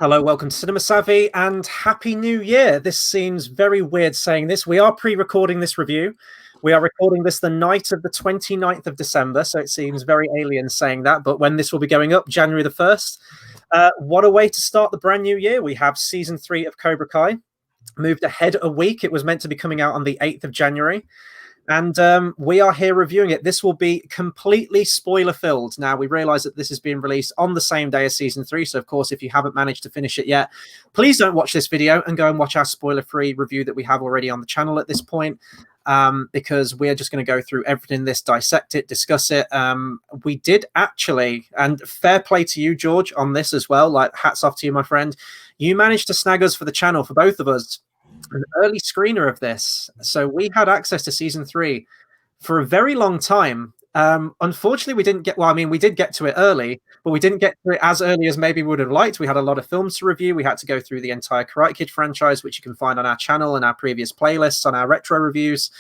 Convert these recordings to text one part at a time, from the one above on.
Hello, welcome to Cinema Savvy, and Happy New Year. This seems very weird saying this. We are pre-recording this review. We are recording this the night of the 29th of December, so it seems very alien saying that, but when this will be going up, January the 1st. What a way to start the brand new year. We have Season 3 of Cobra Kai, moved ahead a week. It was meant to be coming out on the 8th of January. And we are here reviewing it. This will be completely spoiler-filled. Now, we realize that this is being released on the same day as Season 3. So, of course, if you haven't managed to finish it yet, please don't watch this video and go and watch our spoiler-free review that we have already on the channel at this point, because we're just going to go through everything in this, dissect it, discuss it. We did actually, and fair play to you, George, on this as well. Like, hats off to you, my friend. You managed to snag us for the channel, for both of us, an early screener of this, so we had access to Season 3 for a very long time. Unfortunately, we didn't get, well, I mean, we did get to it early, but we didn't get to it as early as maybe we would have liked. We had a lot of films to review. We had to go through the entire Karate Kid franchise, which you can find on our channel and our previous playlists on our retro reviews.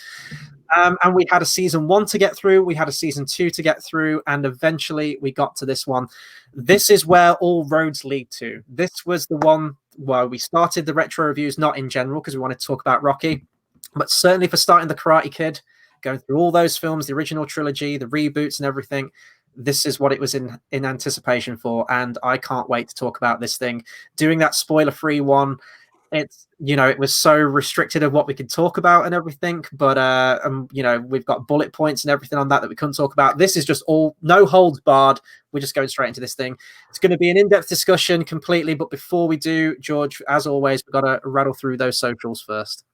And we had a Season 1 to get through. We had a Season 2 to get through, and eventually we got to this one. This is where all roads lead to. This was the one where we started the retro reviews, not in general, because we wanted to talk about Rocky, but certainly for starting the Karate Kid, going through all those films, the original trilogy, the reboots and everything. This is what it was in anticipation for, and I can't wait to talk about this thing. Doing that spoiler-free one, it's, you know, it was so restricted of what we could talk about and everything, but you know, we've got bullet points and everything on that we couldn't talk about. This is just all no holds barred. We're just going straight into this thing. It's going to be an in-depth discussion completely, but before we do, George, as always, we've got to rattle through those socials first.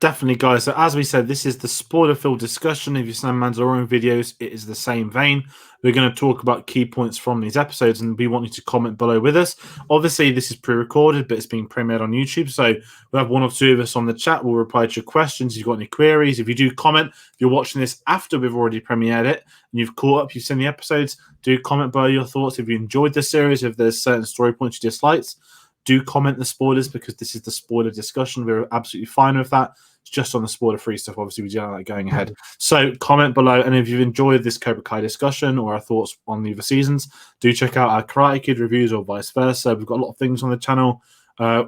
Definitely, guys. So as we said, this is the spoiler-filled discussion. If you've seen Mandalorian videos, it is the same vein. We're going to talk about key points from these episodes, and we want you to comment below with us. Obviously, this is pre-recorded, but it's being premiered on YouTube, so we'll have one or two of us on the chat. We'll reply to your questions if you've got any queries. If you do comment, if you're watching this after we've already premiered it, and you've caught up, you've seen the episodes, do comment below your thoughts. If you enjoyed the series, if there's certain story points you disliked, do comment the spoilers, because this is the spoiler discussion. We're absolutely fine with that. It's just on the spoiler-free stuff. Obviously, we don't like going ahead. So comment below, and if you've enjoyed this Cobra Kai discussion or our thoughts on the other seasons, do check out our Karate Kid reviews or vice versa. We've got a lot of things on the channel.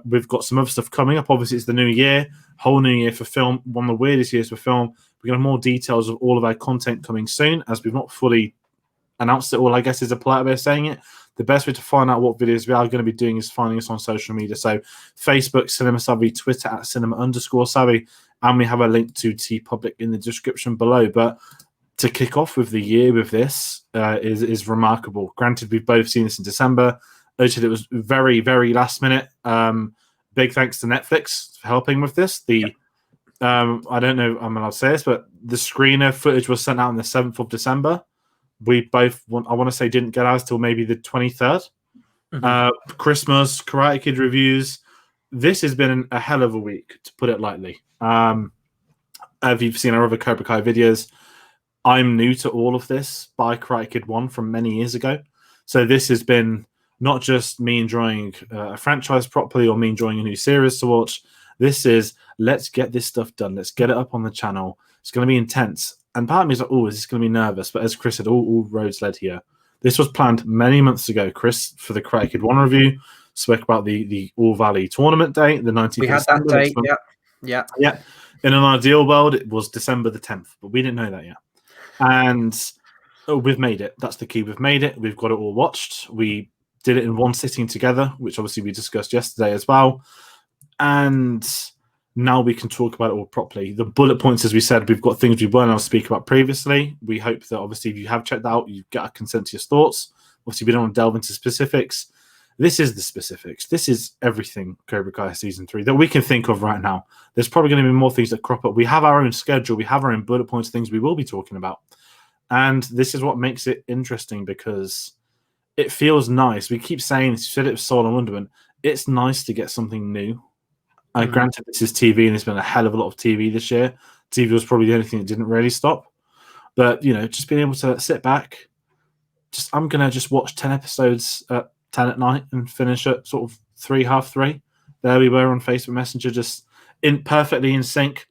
We've got some other stuff coming up. Obviously, it's the new year, whole new year for film. One of the weirdest years for film. We're going to have more details of all of our content coming soon, as we've not fully announced it all, I guess is a polite way of saying it. The best way to find out what videos we are going to be doing is finding us on social media. So Facebook, Cinema Savvy, Twitter at cinema_savvy, and we have a link to TeePublic in the description below. But to kick off with the year with this is remarkable. Granted, we've both seen this in December. It was very, very last minute. Big thanks to Netflix for helping with this. I don't know, I'm allowed to say this, but the screener footage was sent out on the 7th of December. We both, I want to say, didn't get ours till maybe the 23rd. Christmas, Karate Kid reviews. This has been a hell of a week, to put it lightly. If you've seen our other Cobra Kai videos, I'm new to all of this by Karate Kid 1 from many years ago. So this has been not just me enjoying a franchise properly or me enjoying a new series to watch. This is, let's get this stuff done. Let's get it up on the channel. It's going to be intense. And part of me is like, oh, is this going to be nervous? But as Chris said, all roads led here. This was planned many months ago, Chris, for the Karate Kid 1 review. Spoke about the All Valley tournament date, the 19th We had that date, yeah. In an ideal world, it was December the 10th, but we didn't know that yet. And we've made it. That's the key. We've made it. We've got it all watched. We did it in one sitting together, which obviously we discussed yesterday as well. And now we can talk about it all properly. The bullet points, as we said, we've got things we weren't able to speak about previously. We hope that, obviously, if you have checked that out, you get a consensus thoughts. Obviously, we don't want to delve into specifics. This is the specifics. This is everything Cobra Kai Season 3 that we can think of right now. There's probably going to be more things that crop up. We have our own schedule. We have our own bullet points, things we will be talking about. And this is what makes it interesting, because it feels nice. We keep saying, you said it with Soul and Wonderment, it's nice to get something new. Granted, this is TV, and there's been a hell of a lot of TV this year. TV was probably the only thing that didn't really stop. But, you know, just being able to sit back, I'm going to just watch 10 episodes at 10 at night and finish at sort of 3, half 3. There we were on Facebook Messenger, just perfectly in sync,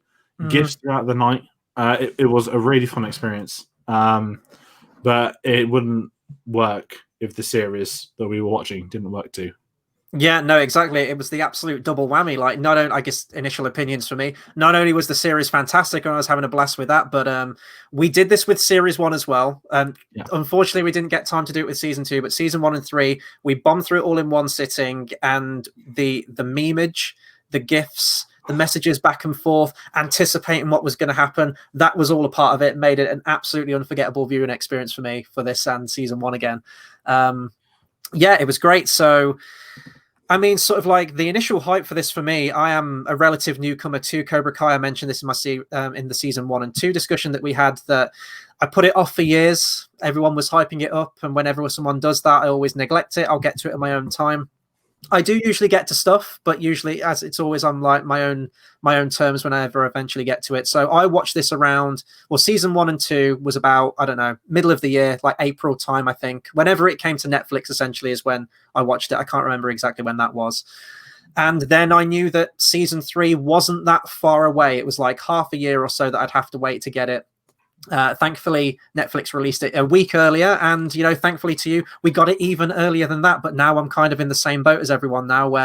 gifts throughout the night. It was a really fun experience. But it wouldn't work if the series that we were watching didn't work too. Yeah, no, exactly. It was the absolute double whammy. Like, not only, I guess, initial opinions for me. Not only was the series fantastic, and I was having a blast with that, but we did this with series one as well. Yeah. Unfortunately, we didn't get time to do it with season two, but season one and three, we bombed through it all in one sitting, and the memeage, the gifs, the messages back and forth, anticipating what was going to happen. That was all a part of it. Made it an absolutely unforgettable viewing experience for me for this and season one again. Yeah, it was great. So. I mean, sort of like the initial hype for this for me. I am a relative newcomer to Cobra Kai. I mentioned this in my in the season 1 and 2 discussion that we had. That I put it off for years. Everyone was hyping it up, and whenever someone does that, I always neglect it. I'll get to it at my own time. I do usually get to stuff, but usually, as it's always on like my own terms whenever I eventually get to it. So I watched this around. Well, season 1 and 2 was about, I don't know, middle of the year, like April time, I think. Whenever it came to Netflix, essentially, is when I watched it. I can't remember exactly when that was. And then I knew that season 3 wasn't that far away. It was like half a year or so that I'd have to wait to get it. Thankfully, Netflix released it a week earlier, and thankfully to you, we got it even earlier than that. But now I'm kind of in the same boat as everyone now,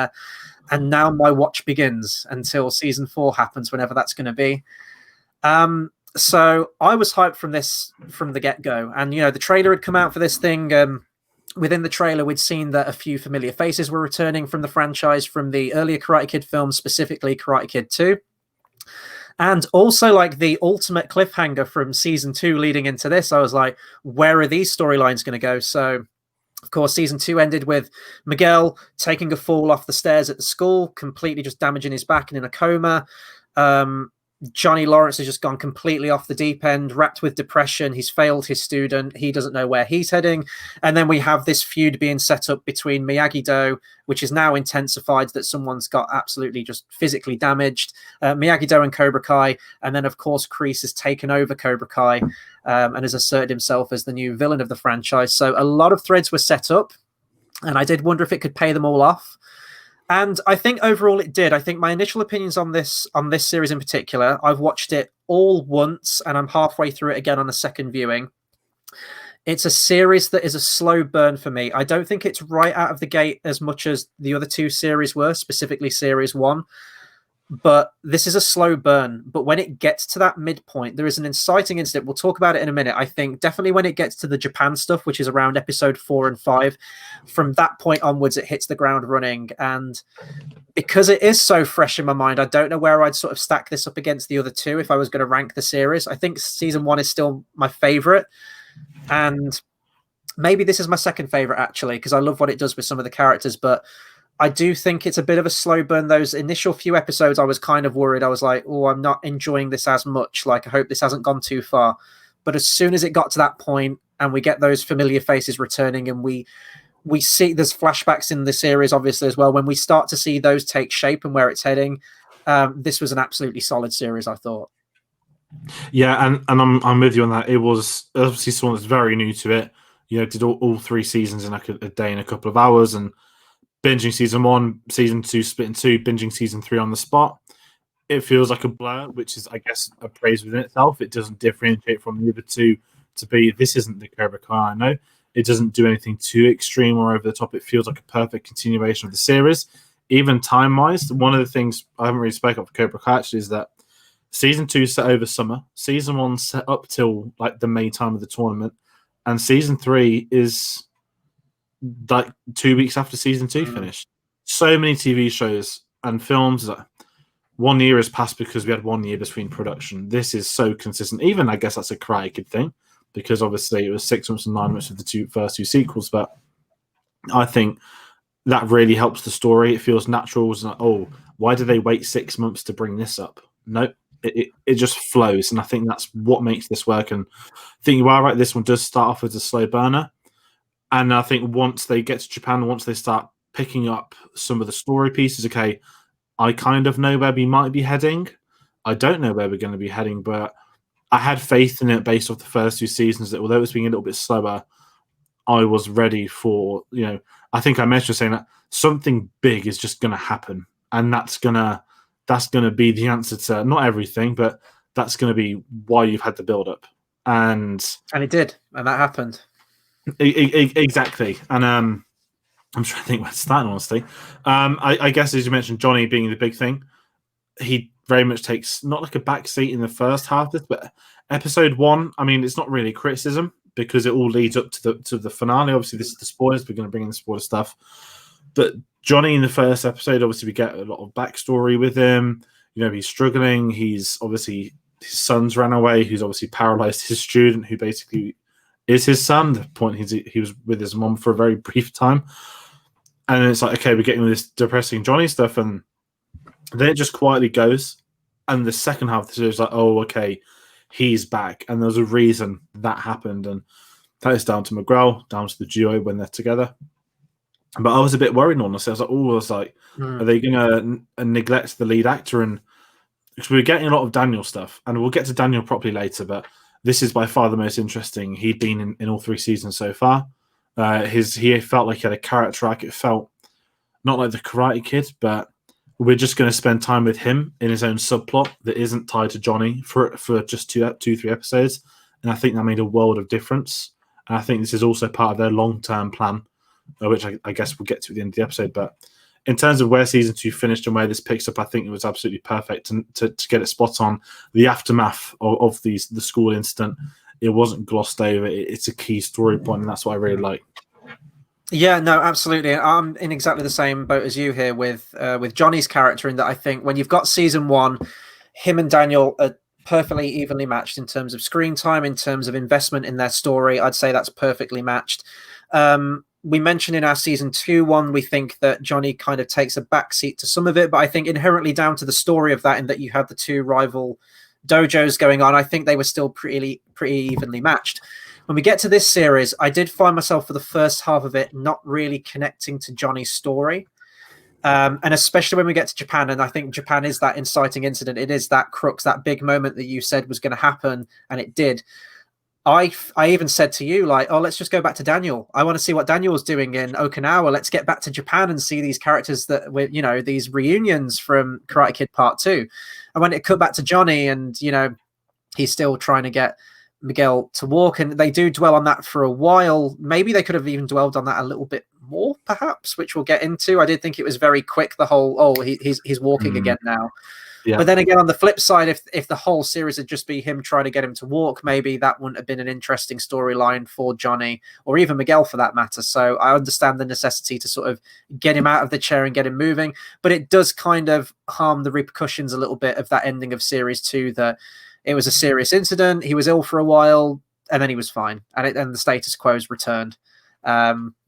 and now my watch begins until season 4 happens, whenever that's going to be. So I was hyped from the get go, and the trailer had come out for this thing. Within the trailer, we'd seen that a few familiar faces were returning from the franchise from the earlier Karate Kid films, specifically Karate Kid 2. And also, like, the ultimate cliffhanger from season 2 leading into this, I was like, where are these storylines going to go? So, of course, season 2 ended with Miguel taking a fall off the stairs at the school, completely just damaging his back and in a coma. Johnny Lawrence has just gone completely off the deep end, wrapped with depression. He's failed his student. He doesn't know where he's heading. And then we have this feud being set up between Miyagi-Do, which is now intensified, that someone's got absolutely just physically damaged, Miyagi-Do and Cobra Kai. And then, of course, Kreese has taken over Cobra Kai and has asserted himself as the new villain of the franchise. So a lot of threads were set up, and I did wonder if it could pay them all off. And I think overall it did. I think my initial opinions on this series in particular, I've watched it all once, and I'm halfway through it again on a second viewing. It's a series that is a slow burn for me. I don't think it's right out of the gate as much as the other two series were, specifically series 1. But this is a slow burn. But when it gets to that midpoint, there is an inciting incident. We'll talk about it in a minute. I think definitely when it gets to the Japan stuff, which is around episode 4 and 5, from that point onwards, it hits the ground running. And because it is so fresh in my mind, I don't know where I'd sort of stack this up against the other two if I was going to rank the series. I think season 1 is still my favorite. And maybe this is my second favorite, actually, because I love what it does with some of the characters. But I do think it's a bit of a slow burn. Those initial few episodes, I was kind of worried. I was like, oh, I'm not enjoying this as much. Like, I hope this hasn't gone too far. But as soon as it got to that point and we get those familiar faces returning, and we see there's flashbacks in the series, obviously, as well. When we start to see those take shape and where it's heading, this was an absolutely solid series, I thought. Yeah, and I'm with you on that. It was obviously someone that's very new to it. Did all 3 seasons in like a day and a couple of hours, and binging season 1, season 2 split in 2, binging season 3 on the spot. It feels like a blur, which is, I guess, a praise within itself. It doesn't differentiate from the other two to be, this isn't the Cobra Kai I know. It doesn't do anything too extreme or over the top. It feels like a perfect continuation of the series. Even time-wise, one of the things I haven't really spoken up for Cobra Kai actually is that season 2 set over summer. Season 1 set up till like the May time of the tournament. And season 3 is like 2 weeks after season 2 finished. So many TV shows and films. 1 year has passed because we had 1 year between production. This is so consistent. Even I guess that's a Karate Kid thing, because obviously it was 6 months and 9 months of the first two sequels. But I think that really helps the story. It feels natural. It's like, oh, why did they wait 6 months to bring this up? No, it just flows. And I think that's what makes this work. And I think you are right. This one does start off as a slow burner. And I think once they get to Japan, once they start picking up some of the story pieces, okay, I kind of know where we might be heading. I don't know where we're going to be heading, but I had faith in it based off the first 2 seasons that although it was being a little bit slower, I was ready for, I think I mentioned saying that something big is just going to happen. And that's going to be the answer to not everything, but that's going to be why you've had the build up. And it did. And that happened. Exactly. And I'm trying to think where to start, honestly. I guess, as you mentioned, Johnny being the big thing, he very much takes not like a back seat in the first half of this, but episode 1, I mean, it's not really criticism because it all leads up to the finale. Obviously, this is the spoilers. We're going to bring in the spoiler stuff. But Johnny in the first episode, obviously, we get a lot of backstory with him. You know, he's struggling. He's obviously, his son's ran away, who's obviously paralyzed his student, who basically is his son. The point he was with his mom for a very brief time. And then it's like, okay, we're getting this depressing Johnny stuff, and then it just quietly goes. And the second half of the series is like, oh, okay, he's back. And there's a reason that happened. And that is down to McGraw, down to the duo when they're together. But I was a bit worried, honestly. I was like, are they going to neglect the lead actor? And because we were getting a lot of Daniel stuff, and we'll get to Daniel properly later, but this is by far the most interesting he'd been in all 3 seasons so far. He felt like he had a character arc. It felt not like the Karate Kid, but we're just going to spend time with him in his own subplot that isn't tied to Johnny for just 2-3 episodes. And I think that made a world of difference. And I think this is also part of their long-term plan, which I guess we'll get to at the end of the episode. But in terms of where season 2 finished and where this picks up, I think it was absolutely perfect to get it spot on. The aftermath of the school incident, it wasn't glossed over. It's a key story point, and that's what I really like. Yeah, no, absolutely. I'm in exactly the same boat as you here with Johnny's character, in that I think when you've got season 1, him and Daniel are perfectly evenly matched in terms of screen time, in terms of investment in their story. I'd say that's perfectly matched. We mentioned in our season 2 one, we think that Johnny kind of takes a backseat to some of it, but I think inherently down to the story of that, in that you had the 2 rival dojos going on, I think they were still pretty evenly matched. When we get to this series, I did find myself for the first half of it not really connecting to Johnny's story. And especially when we get to Japan, and I think Japan is that inciting incident. It is that crux, that big moment that you said was going to happen, and it did. I even said to you, like, oh, let's just go back to Daniel. I want to see what Daniel's doing in Okinawa. Let's get back to Japan and see these characters that with, you know, these reunions from Karate Kid Part 2. And when it cut back to Johnny, and, you know, he's still trying to get Miguel to walk, and they do dwell on that for a while. Maybe they could have even dwelled on that a little bit more, perhaps, which we'll get into. I did think it was very quick, the whole, oh, he's walking again now. Yeah. But then again, on the flip side, if the whole series had just be him trying to get him to walk, maybe that wouldn't have been an interesting storyline for Johnny, or even Miguel for that matter. So I understand the necessity to sort of get him out of the chair and get him moving, but it does kind of harm the repercussions a little bit of that ending of series 2, that it was a serious incident. He was ill for a while, and then he was fine, and the status quo's returned.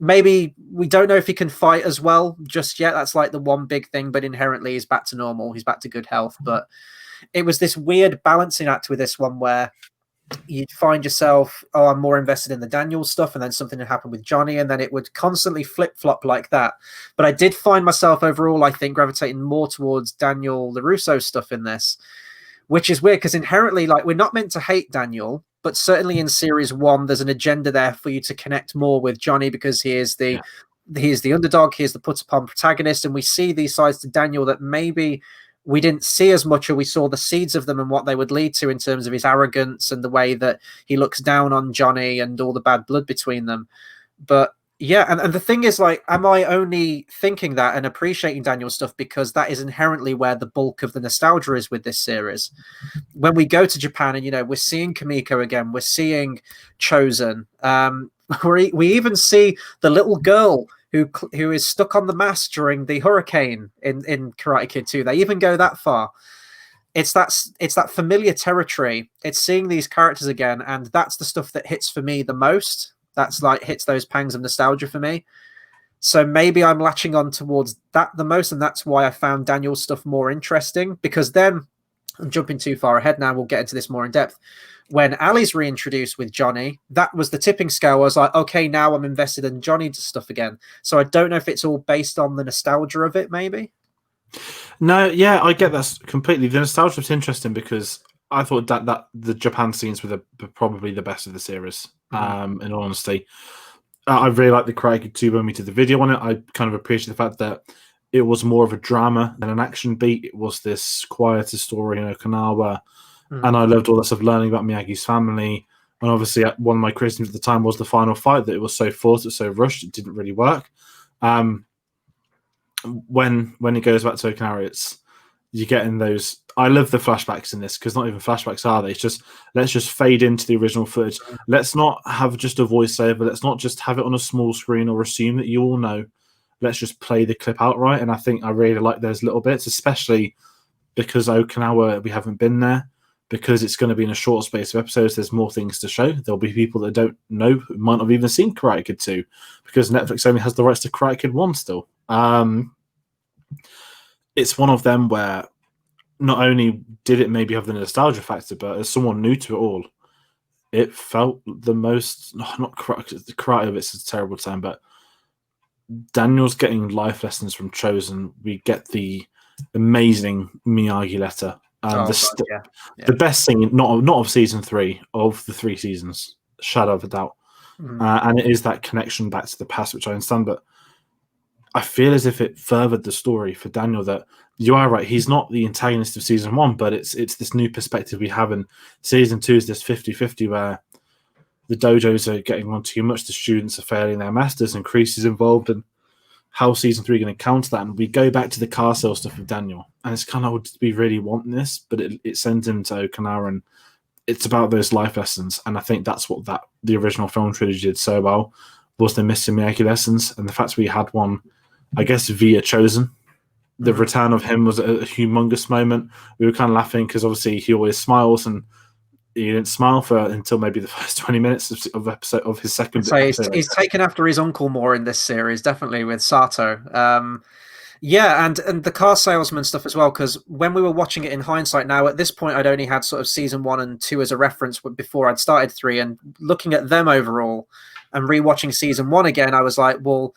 Maybe we don't know if he can fight as well just yet. That's like the one big thing, but inherently he's back to normal. He's back to good health. But it was this weird balancing act with this one where you'd find yourself, oh, I'm more invested in the Daniel stuff, and then something would happen with Johnny, and then it would constantly flip-flop like that. But I did find myself overall, I think, gravitating more towards Daniel LaRusso stuff in this, which is weird because inherently, like, we're not meant to hate Daniel, but certainly in series 1, there's an agenda there for you to connect more with Johnny, because he is the underdog, he is the put upon protagonist, and we see these sides to Daniel that maybe we didn't see as much, or we saw the seeds of them and what they would lead to in terms of his arrogance and the way that he looks down on Johnny and all the bad blood between them. But yeah, and the thing is, like, am I only thinking that and appreciating Daniel's stuff because that is inherently where the bulk of the nostalgia is with this series? When we go to Japan and, you know, we're seeing Kamiko again, we're seeing Chosen, we even see the little girl who is stuck on the mast during the hurricane in Karate Kid 2. They even go that far. It's that familiar territory. It's seeing these characters again, and that's the stuff that hits for me the most. That's like hits those pangs of nostalgia for me. So maybe I'm latching on towards that the most, and that's why I found Daniel's stuff more interesting, because then I'm jumping too far ahead now. We'll get into this more in depth. When Ali's reintroduced with Johnny, that was the tipping scale. I was like, okay, now I'm invested in Johnny's stuff again. So I don't know if it's all based on the nostalgia of it, maybe. No, yeah, I get that completely. The nostalgia was interesting because I thought that the Japan scenes were probably the best of the series. In all honesty, I really like the Karate Kid 2 when we did the video on it. I kind of appreciate the fact that it was more of a drama than an action beat. It was this quieter story in Okinawa, and I loved all that stuff, learning about Miyagi's family. And obviously, one of my criticisms at the time was the final fight, that it was so forced, it was so rushed, it didn't really work. When he goes back to Okinawa, you're getting those. I love the flashbacks in this because not even flashbacks are they? It's just let's just fade into the original footage. Let's not have just a voiceover. Let's not just have it on a small screen or assume that you all know. Let's just play the clip outright. And I think I really like those little bits, especially because Okinawa, we haven't been there. Because it's going to be in a short space of episodes, there's more things to show. There'll be people that don't know who might not have even seen Karate Kid 2 because Netflix only has the rights to Karate Kid 1 still. It's one of them where not only did it maybe have the nostalgia factor, but as someone new to it all, it felt the most, not karate of it's a terrible term, but Daniel's getting life lessons from Chosen. We get the amazing Miyagi letter. The best thing, not of season 3, of the 3 seasons, shadow of a doubt. And it is that connection back to the past, which I understand, but I feel as if it furthered the story for Daniel that you are right. He's not the antagonist of season 1, but it's this new perspective we have in season 2 is this 50-50 where the dojos are getting on too much. The students are failing their masters and Kreese is involved. And how season 3 going to counter that? And we go back to the car sale stuff with Daniel. And it's kind of, do we really want this? But it sends him to Okinawa and it's about those life lessons. And I think that's what the original film trilogy did so well, was the missing Miyagi lessons. And the fact we had one, I guess, via Chosen. The return of him was a humongous moment. We were kind of laughing because obviously he always smiles and he didn't smile until maybe the first 20 minutes of his second. So he's taken after his uncle more in this series, definitely with Sato. Yeah, and the car salesman stuff as well, because when we were watching it in hindsight now, at this point I'd only had sort of season 1 and 2 as a reference before I'd started 3, and looking at them overall and rewatching season 1 again, I was like, well,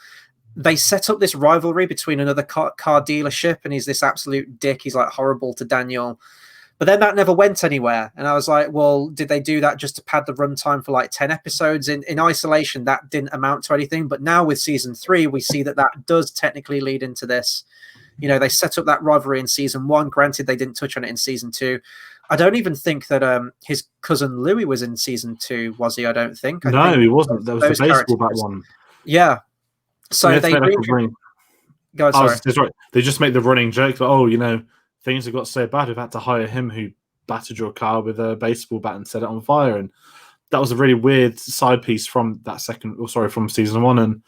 they set up this rivalry between another car dealership, and he's this absolute dick. He's like horrible to Daniel. But then that never went anywhere. And I was like, well, did they do that just to pad the runtime for like 10 episodes? In isolation, that didn't amount to anything. But now with season 3, we see that does technically lead into this. You know, they set up that rivalry in season 1. Granted, they didn't touch on it in season 2. I don't even think that his cousin Louis was in season 2, was he? I don't think. No, he wasn't. That was the baseball bat one. Yeah. So they go on, sorry. They just make the running joke that, oh, you know, things have got so bad, we've had to hire him who battered your car with a baseball bat and set it on fire. And that was a really weird side piece from from season 1. And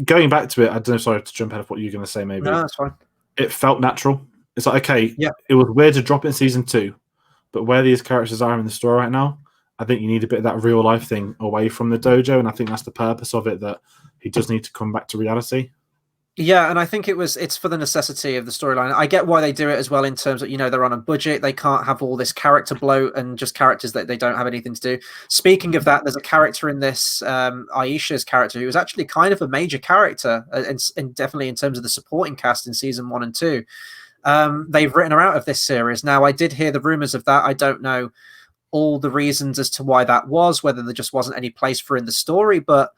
going back to it, I don't know, sorry to jump ahead of what you're going to say, maybe. No, that's fine. It felt natural. It's like, okay, yeah, it was weird to drop it in season 2, but where these characters are in the story right now, I think you need a bit of that real life thing away from the dojo. And I think that's the purpose of it, that he does need to come back to reality. Yeah, and I think it's for the necessity of the storyline. I get why they do it as well in terms of, you know, they're on a budget. They can't have all this character bloat and just characters that they don't have anything to do. Speaking of that, there's a character in this, Aisha's character, who was actually kind of a major character, and definitely in terms of the supporting cast in season 1 and 2. They've written her out of this series. Now, I did hear the rumors of that. I don't know all the reasons as to why that was, whether there just wasn't any place for her in the story, but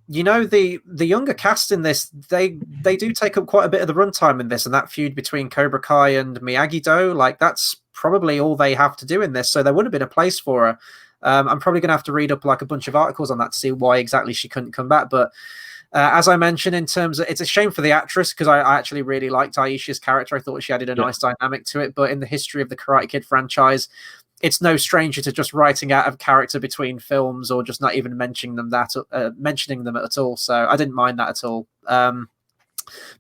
you know, the younger cast in this, they do take up quite a bit of the runtime in this, and that feud between Cobra Kai and Miyagi-Do, like that's probably all they have to do in this. So there would have been a place for her. I'm probably going to have to read up like a bunch of articles on that to see why exactly she couldn't come back. But as I mentioned, in terms of, it's a shame for the actress because I actually really liked Aisha's character. I thought she added a nice dynamic to it. But in the history of the Karate Kid franchise, it's no stranger to just writing out of character between films or just not even mentioning them at all. So I didn't mind that at all.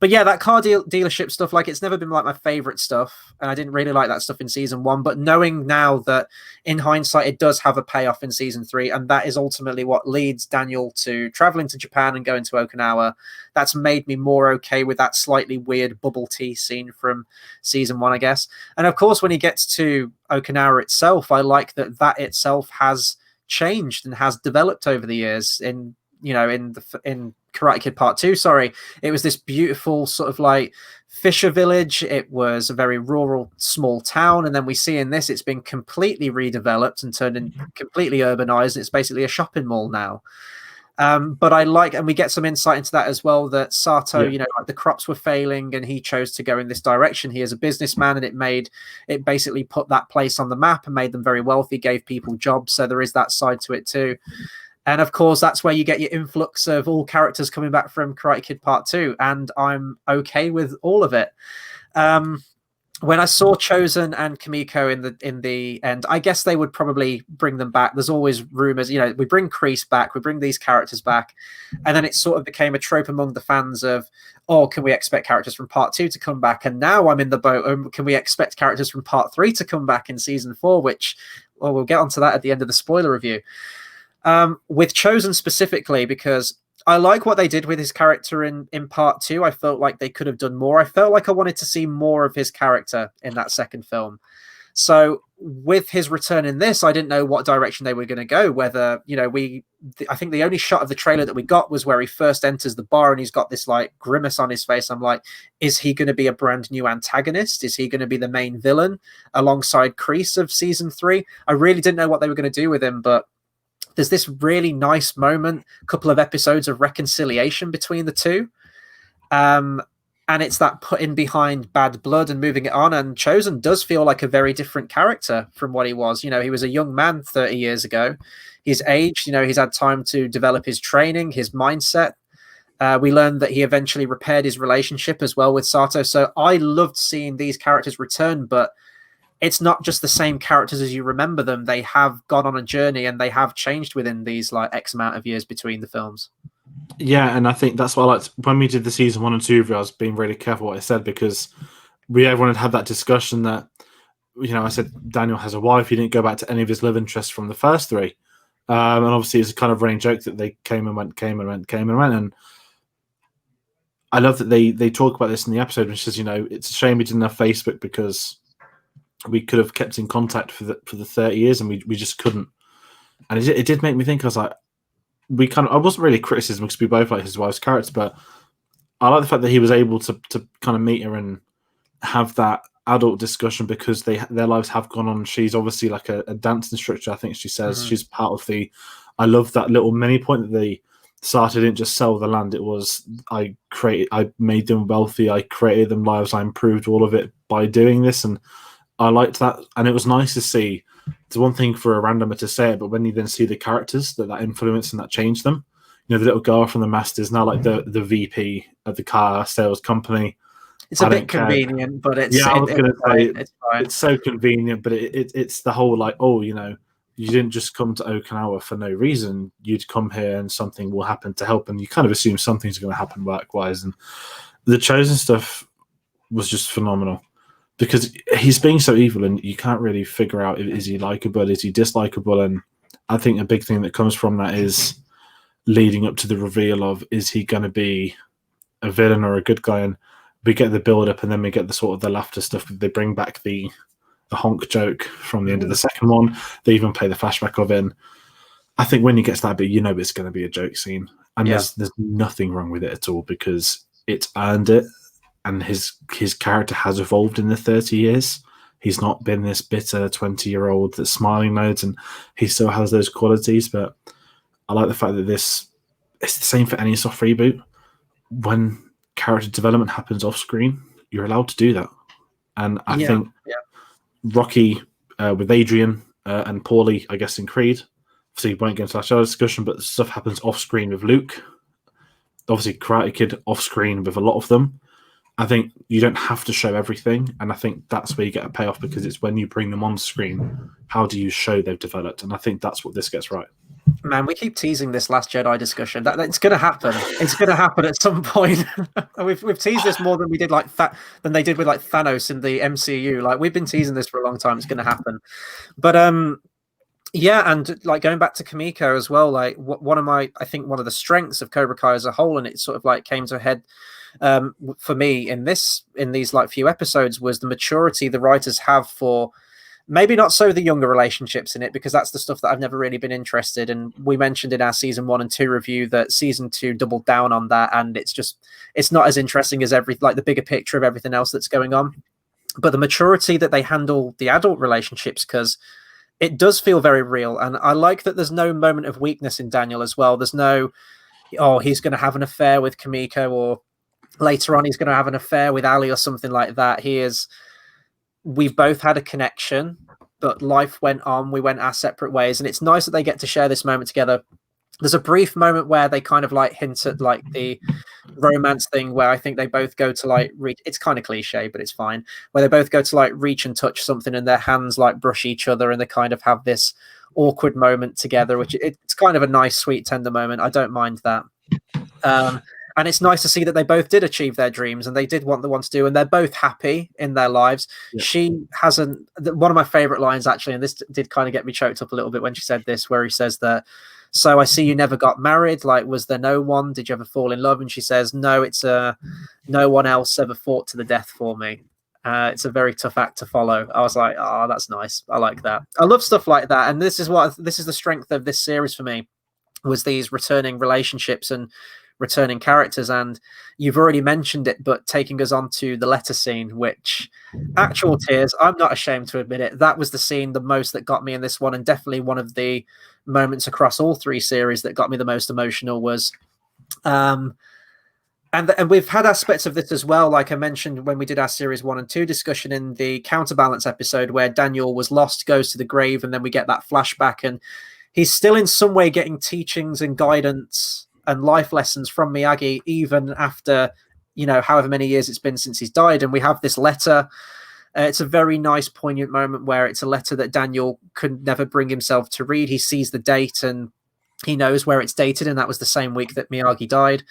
But yeah, that car dealership stuff, like it's never been like my favorite stuff. And I didn't really like that stuff in season 1, but knowing now that in hindsight, it does have a payoff in season 3. And that is ultimately what leads Daniel to traveling to Japan and going to Okinawa. That's made me more okay with that slightly weird bubble tea scene from season 1, I guess. And of course, when he gets to Okinawa itself, I like that itself has changed and has developed over the years in Karate Kid Part 2, it was this beautiful sort of like fisher village. It was a very rural, small town. And then we see in this, it's been completely redeveloped and turned in completely urbanized. It's basically a shopping mall now. But I like, and we get some insight into that as well, that Sato, like the crops were failing and he chose to go in this direction. He is a businessman, and it basically put that place on the map and made them very wealthy, gave people jobs. So there is that side to it too. And of course, that's where you get your influx of all characters coming back from Karate Kid Part 2, and I'm okay with all of it. When I saw Chosen and Kimiko in the end, I guess they would probably bring them back. There's always rumors, we bring Kreese back, we bring these characters back, and then it sort of became a trope among the fans of, oh, can we expect characters from Part 2 to come back? And now I'm in the boat. Can we expect characters from Part 3 to come back in Season 4? Which, well, we'll get onto that at the end of the spoiler review. With Chosen specifically, because I like what they did with his character in Part 2. I felt like they could have done more. I felt like I wanted to see more of his character in that second film. So with his return in this, I didn't know what direction they were going to go. Whether, I think the only shot of the trailer that we got was where he first enters the bar and he's got this like grimace on his face. I'm like, is he going to be a brand new antagonist? Is he going to be the main villain alongside Kreese of Season 3? I really didn't know what they were going to do with him, but there's this really nice moment, a couple of episodes of reconciliation between the two. And it's that putting behind bad blood and moving it on. And Chosen does feel like a very different character from what he was. He was a young man 30 years ago. He's aged, he's had time to develop his training, his mindset. We learned that he eventually repaired his relationship as well with Sato. So I loved seeing these characters return, but it's not just the same characters as you remember them. They have gone on a journey and they have changed within these like X amount of years between the films. Yeah, and I think that's what I liked when we did the Season 1 and 2 review. I was being really careful what I said, because everyone had had that discussion that, I said Daniel has a wife. He didn't go back to any of his love interests from the first three. And obviously it's a kind of running joke that they came and went. And I love that they talk about this in the episode, which says, it's a shame we didn't have Facebook, because we could have kept in contact for the 30 years and we just couldn't. And it did make me think. I was like, I wasn't really criticism because we both like his wife's character, but I like the fact that he was able to kind of meet her and have that adult discussion, because their lives have gone on. She's obviously like a dance instructor, I think she says. She's part of I love that little mini point that they started. Didn't just sell the land. It was, I made them wealthy. I created them lives. I improved all of it by doing this. And I liked that, and it was nice to see. It's one thing for a randomer to say it, but when you then see the characters that influence and that changed them, the little girl from the Masters now like the VP of the car sales company. It's a bit convenient, but it's I was going to say it's fine. It's so convenient, but it's the whole like, oh, you didn't just come to Okinawa for no reason. You'd come here and something will happen to help, and you kind of assume something's going to happen work-wise. And the Chosen stuff was just phenomenal, because he's being so evil and you can't really figure out, is he likable, is he dislikable? And I think a big thing that comes from that is leading up to the reveal of, is he going to be a villain or a good guy? And we get the build-up, and then we get the sort of the laughter stuff. They bring back the honk joke from the end of the second one. They even play the flashback of it. And I think when you get to that bit, it's going to be a joke scene. And there's nothing wrong with it at all, because it's earned it. And his character has evolved in the 30 years. He's not been this bitter 20-year-old that's smiling loads, and he still has those qualities. But I like the fact that it's the same for any soft reboot. When character development happens off screen, you're allowed to do that. And I think Rocky with Adrian and Paulie, I guess, in Creed, obviously won't get into that discussion, but stuff happens off screen with Luke. Obviously, Karate Kid off screen with a lot of them. I think you don't have to show everything, and I think that's where you get a payoff, because it's when you bring them on screen, how do you show they've developed? And I think that's what this gets right. Man, we keep teasing this Last Jedi discussion. That it's going to happen. It's going to happen at some point. we've teased this more than we did than they did with like Thanos in the MCU. Like, we've been teasing this for a long time. It's going to happen. But yeah, and like going back to Kimiko as well. Like one of the strengths of Cobra Kai as a whole, and it sort of like came to a head for me in these like few episodes, was the maturity the writers have for, maybe not so the younger relationships in it, because that's the stuff that I've never really been interested in. We mentioned in our season 1 and 2 review that season 2 doubled down on that, and it's not as interesting as the bigger picture of everything else that's going on. But the maturity that they handle the adult relationships, because it does feel very real. And I like that there's no moment of weakness in Daniel as well. There's no, oh, he's going to have an affair with Kimiko, or later on he's going to have an affair with Ali or something like that. We've both had a connection, but life went on. We went our separate ways. And it's nice that they get to share this moment together. There's a brief moment where they kind of like hint at like the romance thing where I think they both go to like reach. It's kind of cliche, but it's fine. Where they both go to like reach and touch something, and their hands like brush each other, and they kind of have this awkward moment together, which it's kind of a nice, sweet, tender moment. I don't mind that. And it's nice to see that they both did achieve their dreams and they did want the one to do, and they're both happy in their lives. Yeah. She hasn't. One of my favorite lines, actually, and this did kind of get me choked up a little bit when she said this, where he says that, "So I see you never got married. Like, was there no one? Did you ever fall in love?" And she says, "No, it's no one else ever fought to the death for me." It's a very tough act to follow. I was like, "Oh, that's nice. I like that. I love stuff like that." And this is the strength of this series for me, was these returning relationships and returning characters. And you've already mentioned it, but taking us on to the letter scene, which actual tears, I'm not ashamed to admit it, that was the scene the most that got me in this one, and definitely one of the moments across all three series that got me the most emotional was and we've had aspects of this as well, like I mentioned when we did our series 1 and 2 discussion in the Counterbalance episode, where Daniel was lost, goes to the grave, and then we get that flashback, and he's still in some way getting teachings and guidance and life lessons from Miyagi, even after, however many years it's been since he's died. And we have this letter. It's a very nice, poignant moment where it's a letter that Daniel could never bring himself to read. He sees the date and he knows where it's dated, and that was the same week that Miyagi died.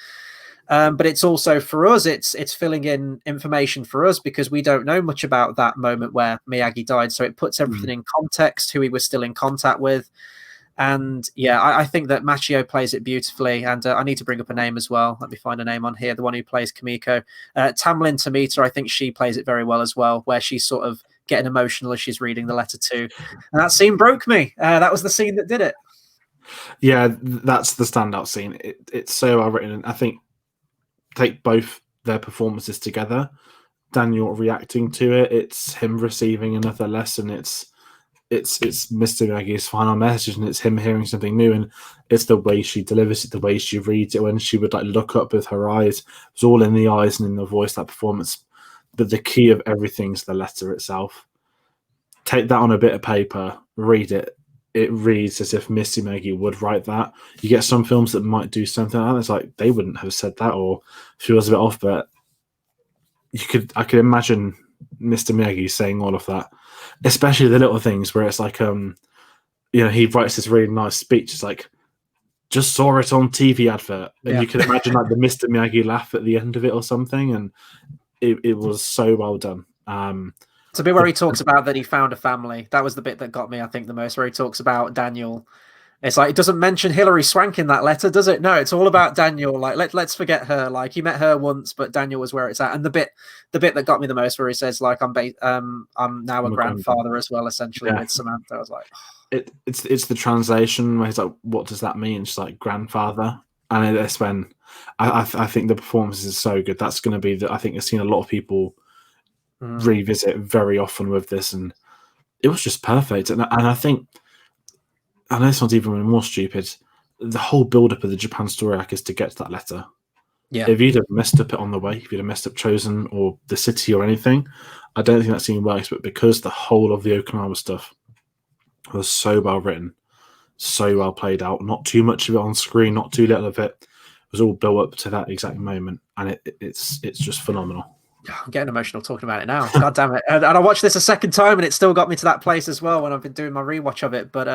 But it's also, for us, it's filling in information for us because we don't know much about that moment where Miyagi died. So it puts everything in context, who he was still in contact with. And yeah, I think that Machio plays it beautifully. And I need to bring up a name as well. Let me find a name on here. The one who plays Kamiko. Tamlin Tomita, I think she plays it very well as well, where she's sort of getting emotional as she's reading the letter too. And that scene broke me. That was the scene that did it. Yeah, that's the standout scene. It's so well written. And I think take both their performances together, Daniel reacting to it, it's him receiving another lesson, it's Mr. Miyagi's final message, and it's him hearing something new, and it's the way she delivers it, the way she reads it, when she would like look up with her eyes. It was all in the eyes and in the voice, that performance. But the key of everything is the letter itself. Take that on a bit of paper, read it. It reads as if Mr. Miyagi would write that. You get some films that might do something like that. It's like they wouldn't have said that, or feels a bit off, but I could imagine Mr. Miyagi saying all of that. Especially the little things where it's like, he writes this really nice speech. It's like, just saw it on TV advert. And you can imagine like the Mr. Miyagi laugh at the end of it or something. And it was so well done. It's a bit where he talks about that he found a family. That was the bit that got me, I think, the most, where he talks about Daniel. It's like, it doesn't mention Hilary Swank in that letter, does it? No, it's all about Daniel. Like, let's forget her. Like, he met her once, but Daniel was where it's at. And the bit that got me the most, where he says, like, I'm now a grandfather as well, essentially, with Samantha. I was like, it's the translation where he's like, what does that mean? She's like, grandfather. And it's when I think the performance is so good. That's going to be I think I've seen a lot of people revisit very often with this, and it was just perfect. And I think, I know this one's even more stupid, the whole build-up of the Japan story arc is to get to that letter. Yeah. If you'd have messed up it on the way, if you'd have messed up Chosen or the city or anything, I don't think that scene works. But because the whole of the Okinawa stuff was so well written, so well played out, not too much of it on screen, not too little of it, it was all built up to that exact moment, and it's just phenomenal. I'm getting emotional talking about it now. God damn it. And I watched this a second time, and it still got me to that place as well when I've been doing my rewatch of it. But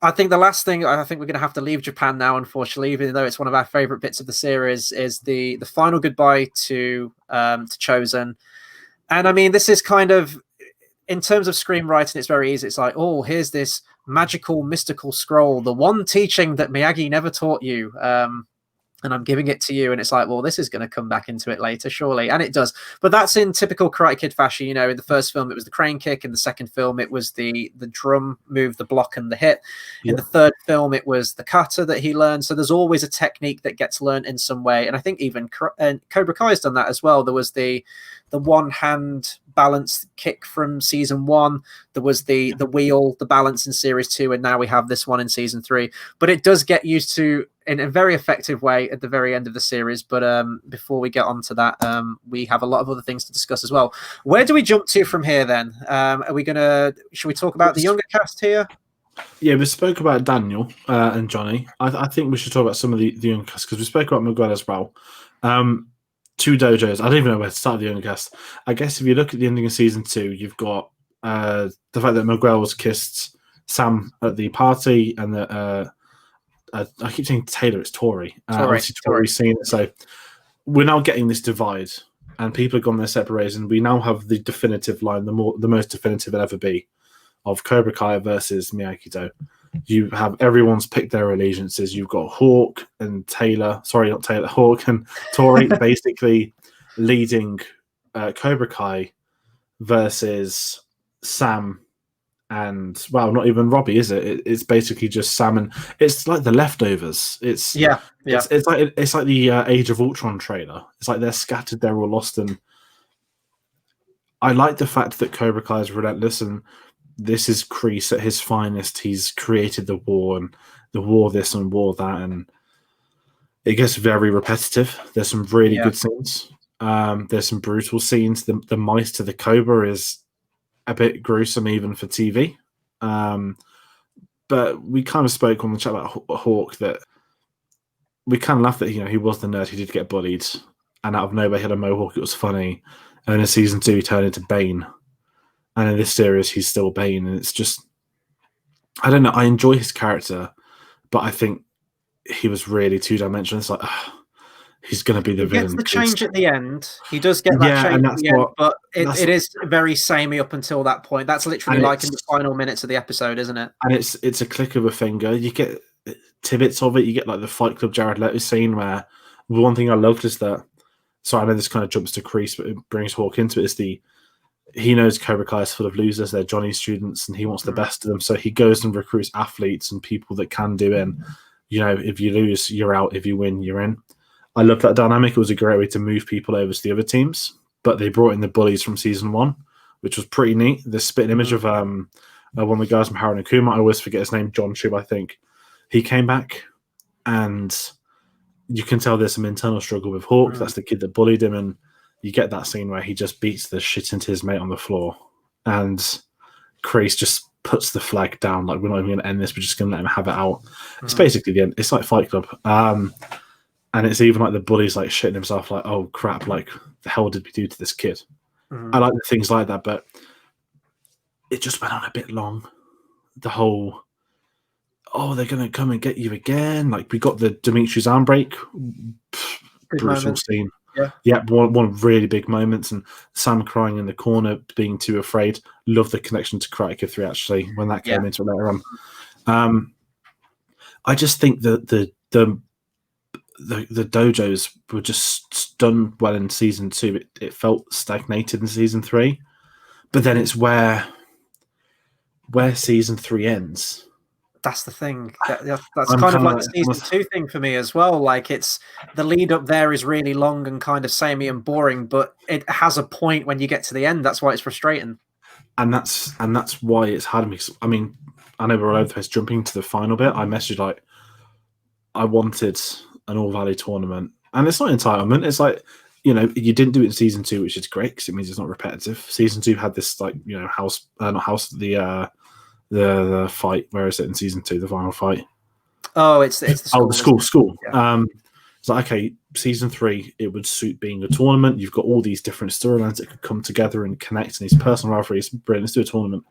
I think the last thing, I think we're going to have to leave Japan now, unfortunately, even though it's one of our favorite bits of the series, is the final goodbye to Chosen. And I mean, this is kind of, in terms of screenwriting, it's very easy. It's like, oh, here's this magical, mystical scroll, the one teaching that Miyagi never taught you. And I'm giving it to you. And it's like, well, this is going to come back into it later, surely. And it does. But that's in typical Karate Kid fashion. In the first film, it was the crane kick. In the second film, it was the drum move, the block and the hit. In the third film, it was the kata that he learned. So there's always a technique that gets learned in some way. And I think even Cobra Kai has done that as well. There was the one-hand balance kick from season 1. There was the wheel, the balance in series 2, and now we have this one in season 3. But it does get used to in a very effective way at the very end of the series. But before we get on to that, we have a lot of other things to discuss as well. Where do we jump to from here then? Should we talk about the younger cast here? Yeah, we spoke about Daniel and Johnny. I think we should talk about some of the young cast because we spoke about Miguel as well. Two dojos. I don't even know where to start the young cast. I guess if you look at the ending of season 2, you've got the fact that Miguel was kissed Sam at the party, and that I keep saying Taylor, it's Tori. Obviously, Tori's seen it. So we're now getting this divide, and people have gone their separate ways, and we now have the definitive line, the most definitive it'll ever be, of Cobra Kai versus Miyagi-Do. You have everyone's picked their allegiances. You've got Hawk and Taylor. Sorry, not Taylor. Hawk and Tori basically leading Cobra Kai versus Sam and, well, not even Robbie, is it? It's basically just Sam, and it's like the leftovers. It's like the Age of Ultron trailer. It's like they're scattered, they're all lost, and I like the fact that Cobra Kai is relentless, and this is Kreese at his finest. He's created the war, and the war this and war that, and it gets very repetitive. There's some really good scenes. There's some brutal scenes. The mice to the Cobra is a bit gruesome even for TV. But we kind of spoke on the chat about Hawk that we kind of laughed that he was the nerd who did get bullied, and out of nowhere he had a mohawk. It was funny. And then in season 2 he turned into Bane. And in this series, he's still Bane, and it's just, I don't know. I enjoy his character, but I think he was really two-dimensional. It's like, he's going to be the villain. He gets the change at the end. He does get that change at the end, but it is very samey up until that point. That's literally like in the final minutes of the episode, isn't it? And it's a click of a finger. You get tidbits of it. You get like the Fight Club Jared Leto scene where one thing I loved is that, so I know this kind of jumps to Kreese, but it brings Hawk into it, is he knows Cobra Kai is full of losers. They're Johnny's students, and he wants the best of them. So he goes and recruits athletes and people that can do it. And, if you lose, you're out. If you win, you're in. I love that dynamic. It was a great way to move people over to the other teams. But they brought in the bullies from season 1, which was pretty neat. The spitting image of one of the guys from Harold and Kumar, I always forget his name, John Chu, I think. He came back, and you can tell there's some internal struggle with Hawk. That's the kid that bullied him, and you get that scene where he just beats the shit into his mate on the floor, and Kreese just puts the flag down. Like, we're not even going to end this. We're just going to let him have it out. It's basically the end. It's like Fight Club. And it's even like the bully's like shitting himself, like, oh crap, like, the hell did we do to this kid? I like the things like that, but it just went on a bit long. The whole, they're going to come and get you again. Like, we got the Dimitri's arm break. Brutal scene. Yeah, one really big moments, and Sam crying in the corner, being too afraid. Love the connection to Karate 3 actually when that came into it later on. I just think that the dojos were just done well in season 2. It felt stagnated in season 3, but then it's where season 3 ends. That's the thing. That's kind of like the season 2 thing for me as well. Like, it's the lead up there is really long and kind of samey and boring, but it has a point when you get to the end. That's why it's frustrating. And that's why it's hard. I mean, I know we're all over the place. Jumping to the final bit, I messaged like, I wanted an All Valley tournament, and it's not entitlement. It's like, you didn't do it in season 2, which is great because it means it's not repetitive. Season 2 had this like, the fight. Where is it in season 2? The final fight. Oh, it's the school. The school. Yeah. It's like, okay, season 3, it would suit being a tournament. You've got all these different storylines that could come together and connect, and these personal rivalries. Brilliant. Let's do a tournament.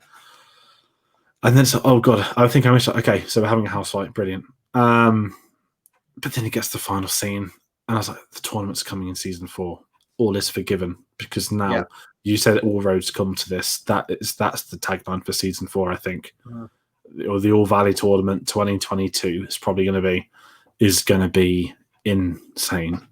And then it's like, oh god, I think I missed that. Okay, so we're having a house fight. Brilliant. But then it gets the final scene, and I was like, the tournament's coming in season 4. All is forgiven, because now you said all roads come to this. That's the tagline for season 4, I think. Or the All Valley tournament 2022 is probably going to be insane.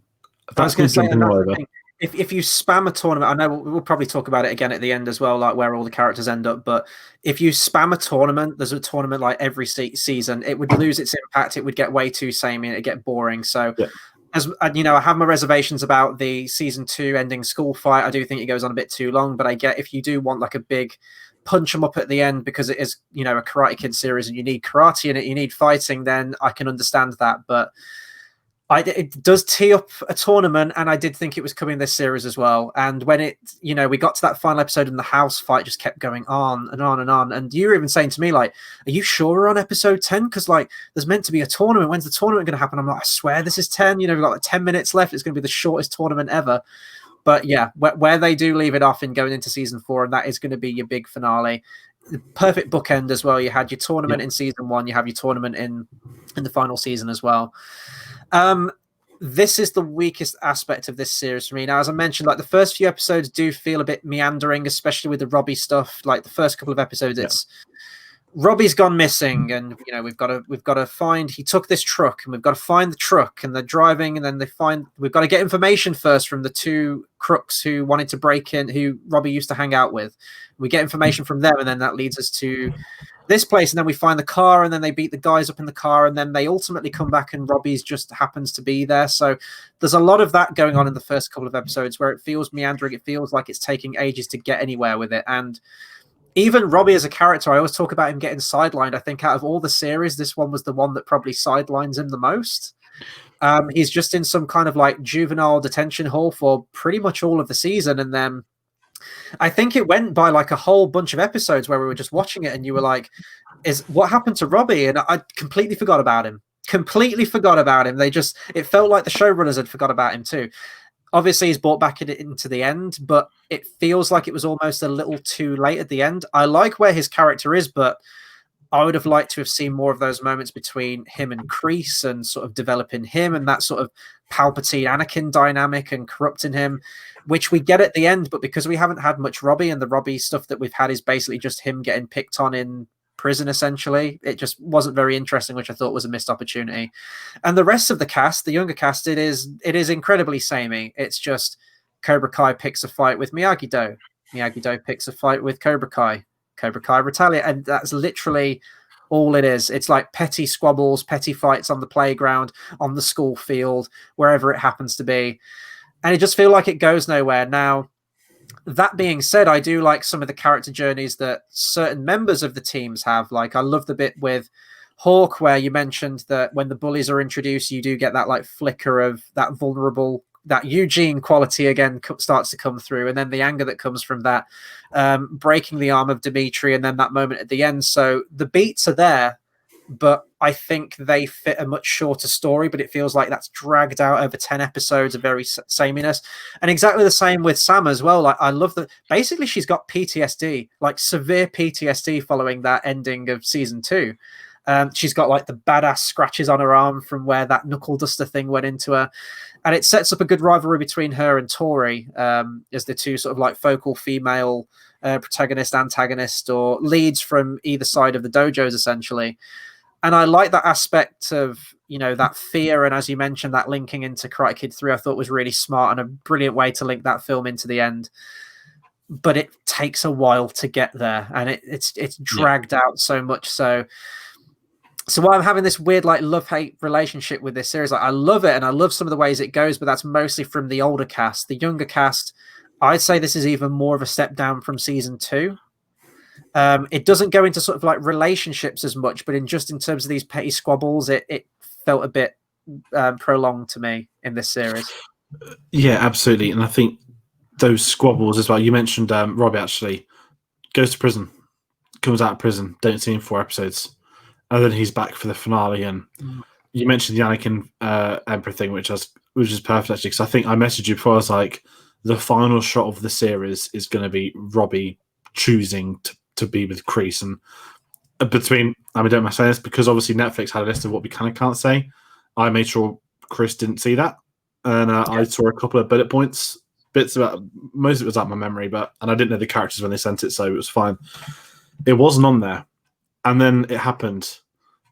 That's going to jump in over. If you spam a tournament, I know we'll probably talk about it again at the end as well, like where all the characters end up. But if you spam a tournament, there's a tournament like every season, it would lose its impact. It would get way too samey and it'd get boring. So, as I have my reservations about the season 2 ending school fight. I do think it goes on a bit too long. But I get, if you do want like a big punch them up at the end because it is, a Karate Kid series and you need karate in it, you need fighting, then I can understand that. But It does tee up a tournament, and I did think it was coming this series as well. And when we got to that final episode and the house fight just kept going on and on and on. And you were even saying to me, like, are you sure we're on episode 10? Because, like, there's meant to be a tournament. When's the tournament going to happen? I'm like, I swear this is 10. We've got like 10 minutes left. It's going to be the shortest tournament ever. But yeah, where they do leave it off in going into season 4, and that is going to be your big finale. The perfect bookend as well. You had your tournament in season 1. You have your tournament in the final season as well. This is the weakest aspect of this series for me. Now, as I mentioned, like the first few episodes do feel a bit meandering, especially with the Robbie stuff. Like the first couple of episodes, it's Robbie's gone missing, and we've got to find. He took this truck, and we've got to find the truck. And they're driving, and then we've got to get information first from the 2 crooks who wanted to break in, who Robbie used to hang out with. We get information from them, and then that leads us to this place, and then we find the car, and then they beat the guys up in the car, and then they ultimately come back, and Robbie's just happens to be there. So there's a lot of that going on in the first couple of episodes where it feels meandering. It feels like it's taking ages to get anywhere with it. And even Robbie as a character, I always talk about him getting sidelined. I think out of all the series, this one was the one that probably sidelines him the most. He's just in some kind of like juvenile detention hall for pretty much all of the season. And then I think it went by like a whole bunch of episodes where we were just watching it and you were like, what happened to Robbie? And I completely forgot about him. It felt like the showrunners had forgot about him too. Obviously, he's brought back into the end, but it feels like it was almost a little too late at the end. I like where his character is, but I would have liked to have seen more of those moments between him and Kreese and sort of developing him and that sort of Palpatine-Anakin dynamic and corrupting him, which we get at the end. But because we haven't had much Robbie, and the Robbie stuff that we've had is basically just him getting picked on in prison, essentially, it just wasn't very interesting, which I thought was a missed opportunity. And the rest of the cast, the younger cast, it is incredibly samey. It's just Cobra Kai picks a fight with Miyagi-Do. Miyagi-Do picks a fight with Cobra Kai. Cobra Kai retaliate, and that's literally all it is. It's like petty squabbles, petty fights on the playground, on the school field, wherever it happens to be. And it just feels like it goes nowhere. Now, that being said, I do like some of the character journeys that certain members of the teams have. Like, I love the bit with Hawk where you mentioned that when the bullies are introduced, you do get that like flicker of that vulnerable, that Eugene quality again starts to come through, and then the anger that comes from that, breaking the arm of Dimitri, and then that moment at the end. So the beats are there, but I think they fit a much shorter story, but it feels like that's dragged out over 10 episodes of very sameness. And exactly the same with Sam as well. Like, I love that basically she's got PTSD, like severe PTSD following that ending of season 2. She's got like the badass scratches on her arm from where that knuckle duster thing went into her. And it sets up a good rivalry between her and Tori as the two sort of like focal female protagonist, antagonist, or leads from either side of the dojos, essentially. And I like that aspect of, that fear. And as you mentioned, that linking into Karate Kid 3, I thought was really smart and a brilliant way to link that film into the end. But it takes a while to get there, and it's dragged out so much. So while I'm having this weird like love-hate relationship with this series, like I love it and I love some of the ways it goes, but that's mostly from the older cast. The younger cast, I'd say this is even more of a step down from season 2. It doesn't go into sort of like relationships as much, but in terms of these petty squabbles, it felt a bit prolonged to me in this series. Yeah, absolutely. And I think those squabbles as well, you mentioned Robbie actually goes to prison, comes out of prison, don't see him 4 episodes, and then he's back for the finale. And you mentioned the Anakin Emperor thing, which is perfect actually, because I think I messaged you before. I was like, the final shot of the series is going to be Robbie choosing to be with Kreese. And don't mind saying this, because obviously Netflix had a list of what we can and can't say. I made sure Chris didn't see that, and I saw a couple of bullet points, bits about, most of it was out of my memory, and I didn't know the characters when they sent it, so it was fine. It wasn't on there, and then it happened.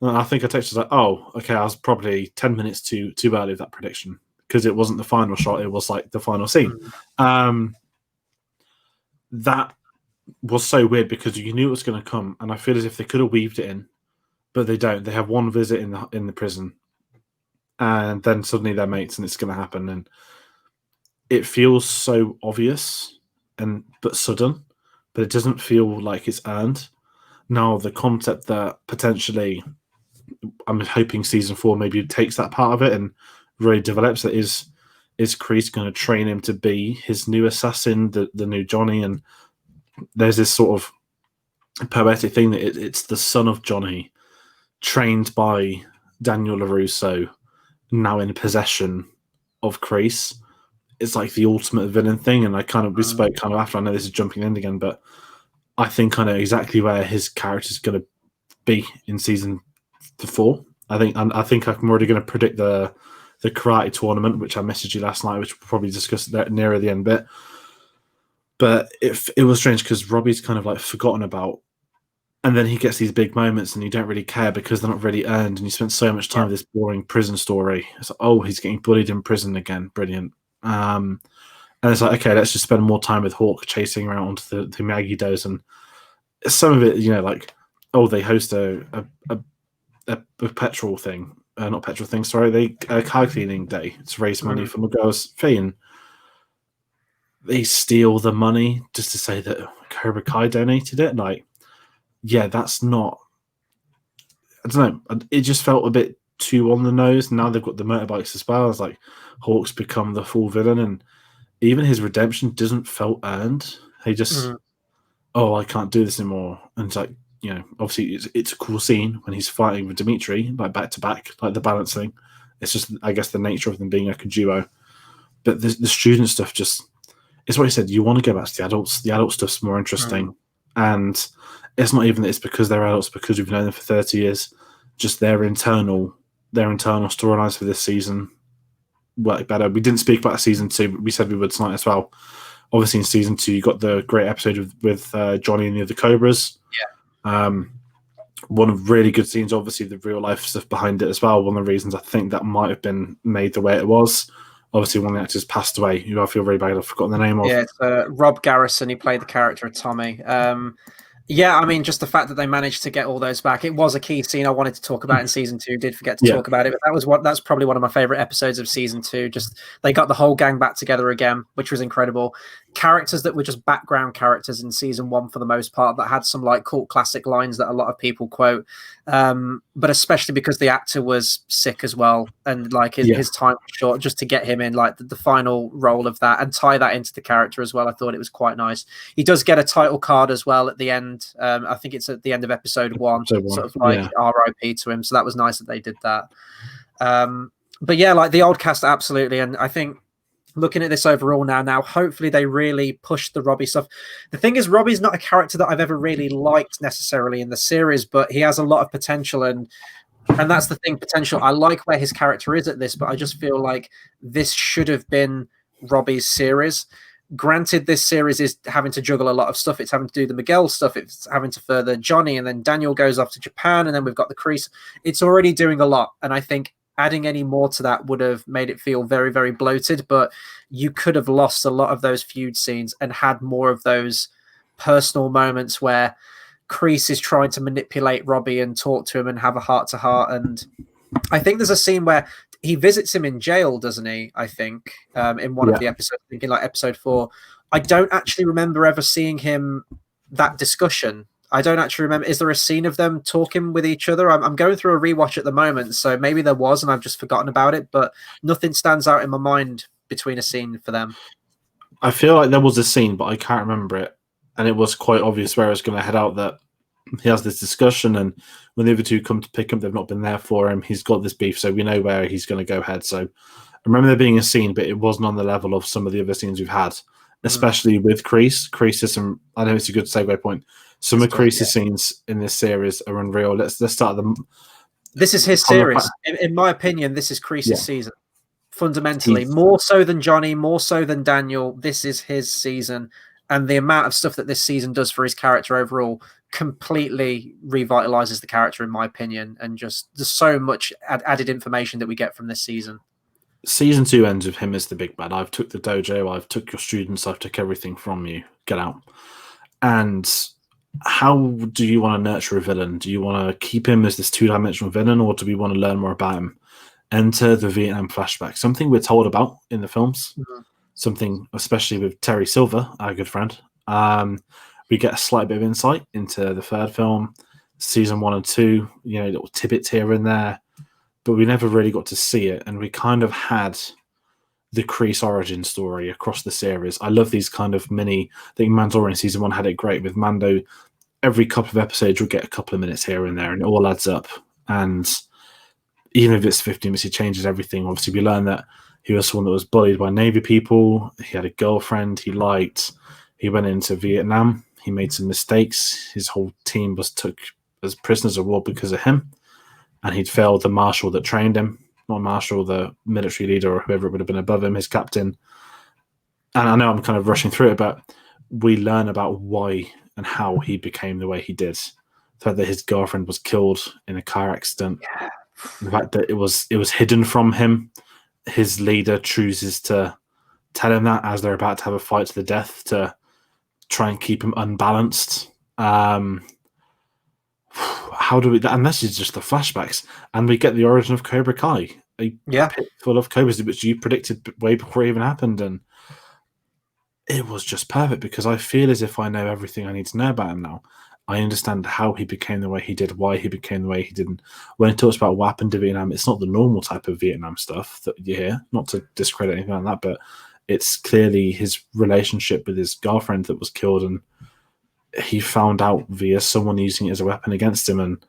And I think I texted like, "Oh, okay, I was probably 10 minutes too early with that prediction, because it wasn't the final shot; it was like the final scene." That was so weird because you knew it was going to come, and I feel as if they could have weaved it in, but they don't. They have one visit in the prison, and then suddenly they're mates, and it's going to happen, and it feels so obvious but sudden, but it doesn't feel like it's earned. Now the concept that potentially, I'm hoping season 4 maybe takes that part of it and really develops. That is Kreese going to train him to be his new assassin, the new Johnny? And there's this sort of poetic thing that it's the son of Johnny, trained by Daniel LaRusso, now in possession of Kreese. It's like the ultimate villain thing, and we spoke kind of after. I know this is jumping in again, but I think I know exactly where his character is going to be in season 4. I think I'm already going to predict the karate tournament, which I messaged you last night, which we'll probably discuss that nearer the end bit. But it was strange because Robbie's kind of like forgotten about, and then he gets these big moments, and you don't really care because they're not really earned, and you spent so much time with this boring prison story. It's like, oh, he's getting bullied in prison again, brilliant. And it's like, okay, let's just spend more time with Hawk chasing around the Miyagi-Dos, and some of it, like, oh, they host a petrol thing, not petrol thing, sorry, a car cleaning day to raise money for Miguel's fee, and they steal the money just to say that Cobra Kai donated it. Like, yeah, that's not. I don't know. It just felt a bit too on the nose. Now they've got the motorbikes as well. It's like Hawk's become the full villain, and even his redemption doesn't felt earned. He just, oh, I can't do this anymore. And it's like, obviously it's a cool scene when he's fighting with Dimitri, like back to back, like the balance thing. It's just, I guess, the nature of them being like a duo. But the student stuff just, it's what he said. You want to go back to the adults. The adult stuff's more interesting, and it's not even that it's because they're adults, because we've known them for 30 years. Just their internal storylines for this season work better. We didn't speak about season 2, but we said we would tonight as well. Obviously, in season 2, you got the great episode with Johnny and the other Cobras. Yeah. One of really good scenes. Obviously, the real life stuff behind it as well. One of the reasons I think that might have been made the way it was. Obviously, one of the actors passed away, who I feel very bad I've forgotten the name of. Yeah, it's Rob Garrison. He played the character of Tommy. Yeah, I mean, just the fact that they managed to get all those back. It was a key scene I wanted to talk about in season 2. Did forget to talk about it, but that's probably one of my favorite episodes of season 2. Just they got the whole gang back together again, which was incredible. Characters that were just background characters in season 1 for the most part, that had some like cult classic lines that a lot of people quote. But especially because the actor was sick as well, and like his time was short, just to get him in like the final role of that and tie that into the character as well. I thought it was quite nice. He does get a title card as well at the end. I think it's at the end of episode 1, sort of like RIP to him. So that was nice that they did that. But yeah, like the old cast, absolutely. And I think looking at this overall now, hopefully they really push the Robbie stuff. The thing is, Robbie's not a character that I've ever really liked necessarily in the series, but he has a lot of potential, and that's the thing, potential. I like where his character is at this, but I just feel like this should have been Robbie's series. Granted, this series is having to juggle a lot of stuff. It's having to do the Miguel stuff. It's having to further Johnny, and then Daniel goes off to Japan, and then we've got the Kreese. It's already doing a lot, and I think adding any more to that would have made it feel very, very bloated, but you could have lost a lot of those feud scenes and had more of those personal moments where Kreese is trying to manipulate Robbie and talk to him and have a heart-to-heart. And I think there's a scene where he visits him in jail, doesn't he? I think in one of the episodes, thinking like episode 4. I don't actually remember ever seeing him that discussion. I don't actually remember. Is there a scene of them talking with each other? I'm going through a rewatch at the moment, so maybe there was, and I've just forgotten about it. But nothing stands out in my mind between a scene for them. I feel like there was a scene, but I can't remember it, and it was quite obvious where it's going to head out. That he has this discussion, and when the other two come to pick him, they've not been there for him. He's got this beef, so we know where he's going to go head. So I remember there being a scene, but it wasn't on the level of some of the other scenes we've had, especially with Kreese. Kreese is some. I know it's a good segue point. Some of Kreese's scenes in this series are unreal. Let's start them. This is his series, in my opinion. This is Kreese's season, fundamentally, more so than Johnny, more so than Daniel. This is his season, and the amount of stuff that this season does for his character overall completely revitalizes the character, in my opinion. And just there's so much added information that we get from this season. Season 2 ends with him as the big bad. I've took the dojo. I've took your students. I've took everything from you. Get out. And how do you want to nurture a villain? Do you want to keep him as this 2-dimensional villain, or do we want to learn more about him? Enter the Vietnam flashback, something we're told about in the films, something especially with Terry Silver, our good friend. We get a slight bit of insight into the third film, season 1 and 2, little tidbits here and there. but we never really got to see it, and we kind of had the Kreese origin story across the series. I love these kind of mini. I think Mandalorian season 1 had it great with Mando. Every couple of episodes, you'll get a couple of minutes here and there, and it all adds up. And even if it's 15 minutes, he changes everything. Obviously, we learn that he was someone that was bullied by Navy people. He had a girlfriend he liked. He went into Vietnam. He made some mistakes. His whole team was took as prisoners of war because of him. And he'd failed the marshal that trained him. Not marshal, the military leader or whoever it would have been above him, his captain. And I know I'm kind of rushing through it, but we learn about why and how he became the way he did. The fact that his girlfriend was killed in a car accident. Yeah. The fact that it was hidden from him. His leader chooses to tell him that as they're about to have a fight to the death to try and keep him unbalanced. How do we? And this is just the flashbacks, and we get the origin of Cobra Kai, a pit full of cobras, which you predicted way before it even happened, and it was just perfect because I feel as if I know everything I need to know about him now. I understand how he became the way he did, why he became the way he did. And when he talks about what happened to Vietnam, it's not the normal type of Vietnam stuff that you hear, not to discredit anything like that, but it's clearly his relationship with his girlfriend that was killed, and he found out via someone using it as a weapon against him, and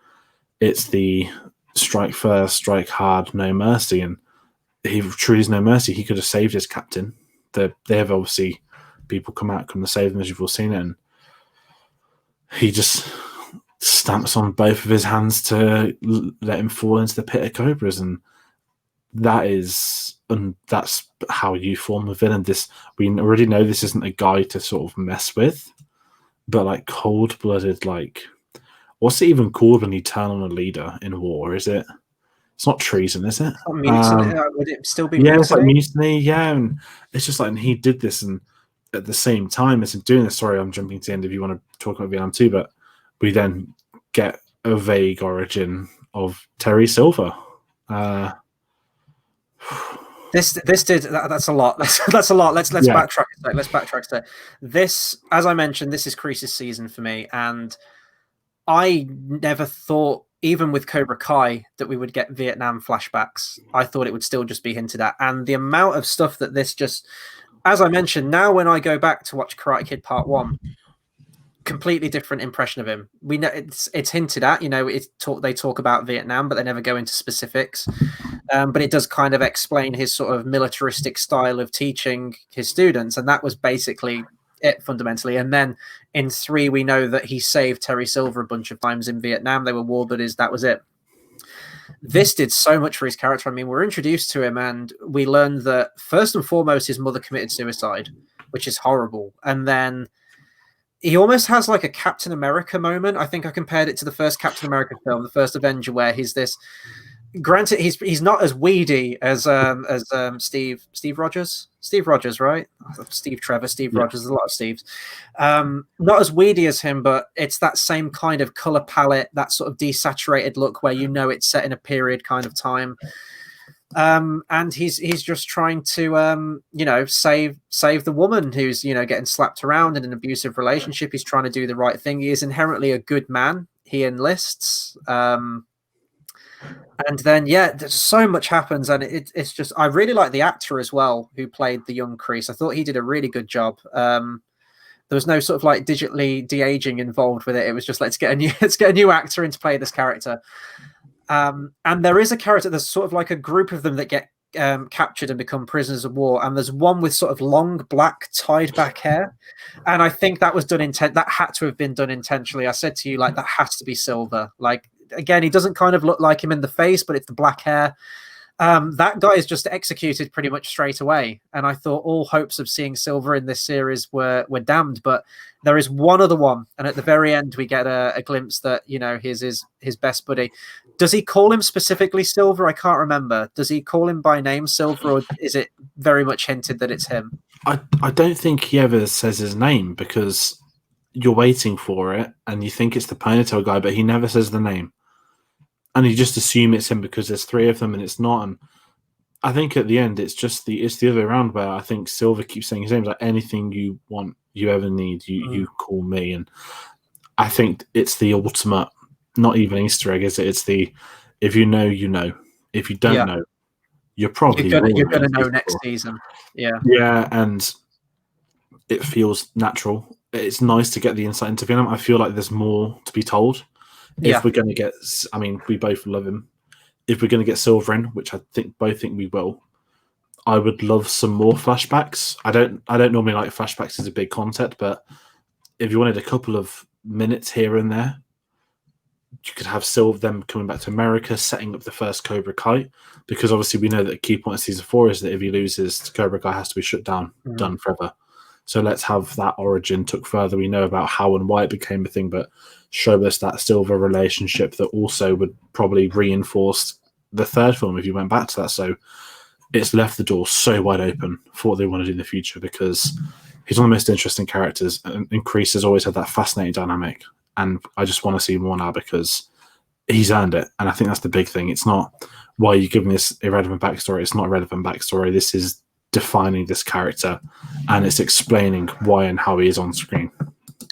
it's the strike first, strike hard, no mercy, and he truly is no mercy. He could have saved his captain. They have obviously people come to save them, as you've all seen it, and he just stamps on both of his hands to let him fall into the pit of cobras, and that's how you form a villain. We already know this isn't a guy to sort of mess with, but like cold-blooded, like what's it even called when you turn on a leader in war? Is it? It's not treason, is it? Mutiny. Would it still be? Yeah, mutiny? it's like mutiny. Yeah, and it's just like, and he did this, and at the same time as him doing this, sorry, I'm jumping to the end if you want to talk about Vietnam too, but we then get a vague origin of Terry Silver. That's a lot. That's a lot. Let's backtrack a sec. Let's backtrack a sec. This, as I mentioned, this is Kreese's season for me, and I never thought, even with Cobra Kai, that we would get Vietnam flashbacks. I thought it would still just be hinted at, and the amount of stuff that this just, as I mentioned, now when I go back to watch Karate Kid Part 1, completely different impression of him. We know it's hinted at, they talk about Vietnam, but they never go into specifics. But it does kind of explain his sort of militaristic style of teaching his students, and that was basically it fundamentally. And then in 3, we know that he saved Terry Silver a bunch of times in Vietnam. They were war buddies. That was it. This did so much for his character. I mean, we're introduced to him, and we learned that first and foremost, his mother committed suicide, which is horrible. And then he almost has like a Captain America moment. I think I compared it to the first Captain America film, the first Avenger, where he's this. Granted, he's not as weedy as Steve Rogers. Steve Rogers, right? Steve Trevor, Steve Rogers. There's a lot of Steves. Not as weedy as him, but it's that same kind of color palette, that sort of desaturated look where it's set in a period kind of time. And he's just trying to save the woman who's getting slapped around in an abusive relationship. He's trying to do the right thing. He is inherently a good man. He enlists. And then, so much happens, and it's just, I really like the actor as well who played the young Kreese. I thought he did a really good job. There was no sort of like digitally de-aging involved with it. It was just let's get a new actor in to play this character. And there is a character. There's sort of like a group of them that get captured and become prisoners of war. And there's one with sort of long black tied back hair, and I think that was done that had to have been done intentionally. I said to you, like, that has to be Silver. Like, again, he doesn't kind of look like him in the face, but it's the black hair. That guy is just executed pretty much straight away. And I thought all hopes of seeing Silver in this series were damned. But there is one other one. And at the very end, we get a glimpse that, his best buddy. Does he call him specifically Silver? I can't remember. Does he call him by name Silver, or is it very much hinted that it's him? I don't think he ever says his name, because you're waiting for it and you think it's the ponytail guy, but he never says the name. And you just assume it's him because there's 3 of them and it's not. And I think at the end, it's the other way around, where I think Silver keeps saying his name, like, anything you want, you ever need, you call me. And I think it's the ultimate, not even Easter egg, is it? It's the, if you know, you know. If you don't Yeah. know, you're probably You're will gonna in know season next 4. season. Yeah. Yeah, and it feels natural. It's nice to get the insight into Venom. I feel like there's more to be told. If Yeah. we're going to get, I mean, we both love him. If we're going to get Silver in, which I think both think we will, I would love some more flashbacks. I don't normally like flashbacks as a big concept, but if you wanted a couple of minutes here and there, you could have Silver them coming back to America, setting up the first Cobra Kai, because obviously we know that the key point of season 4 is that if he loses, Cobra Kai has to be shut down, done forever. So let's have that origin took further. We know about how and why it became a thing, but show us that Silver relationship that also would probably reinforce the third film if you went back to that. So it's left the door so wide open for what they want to do in the future, because he's one of the most interesting characters, and Kreese has always had that fascinating dynamic. And I just want to see more now because he's earned it. And I think that's the big thing. It's not why you give me this irrelevant backstory. It's not a relevant backstory. This is defining this character, and it's explaining why and how he is on screen.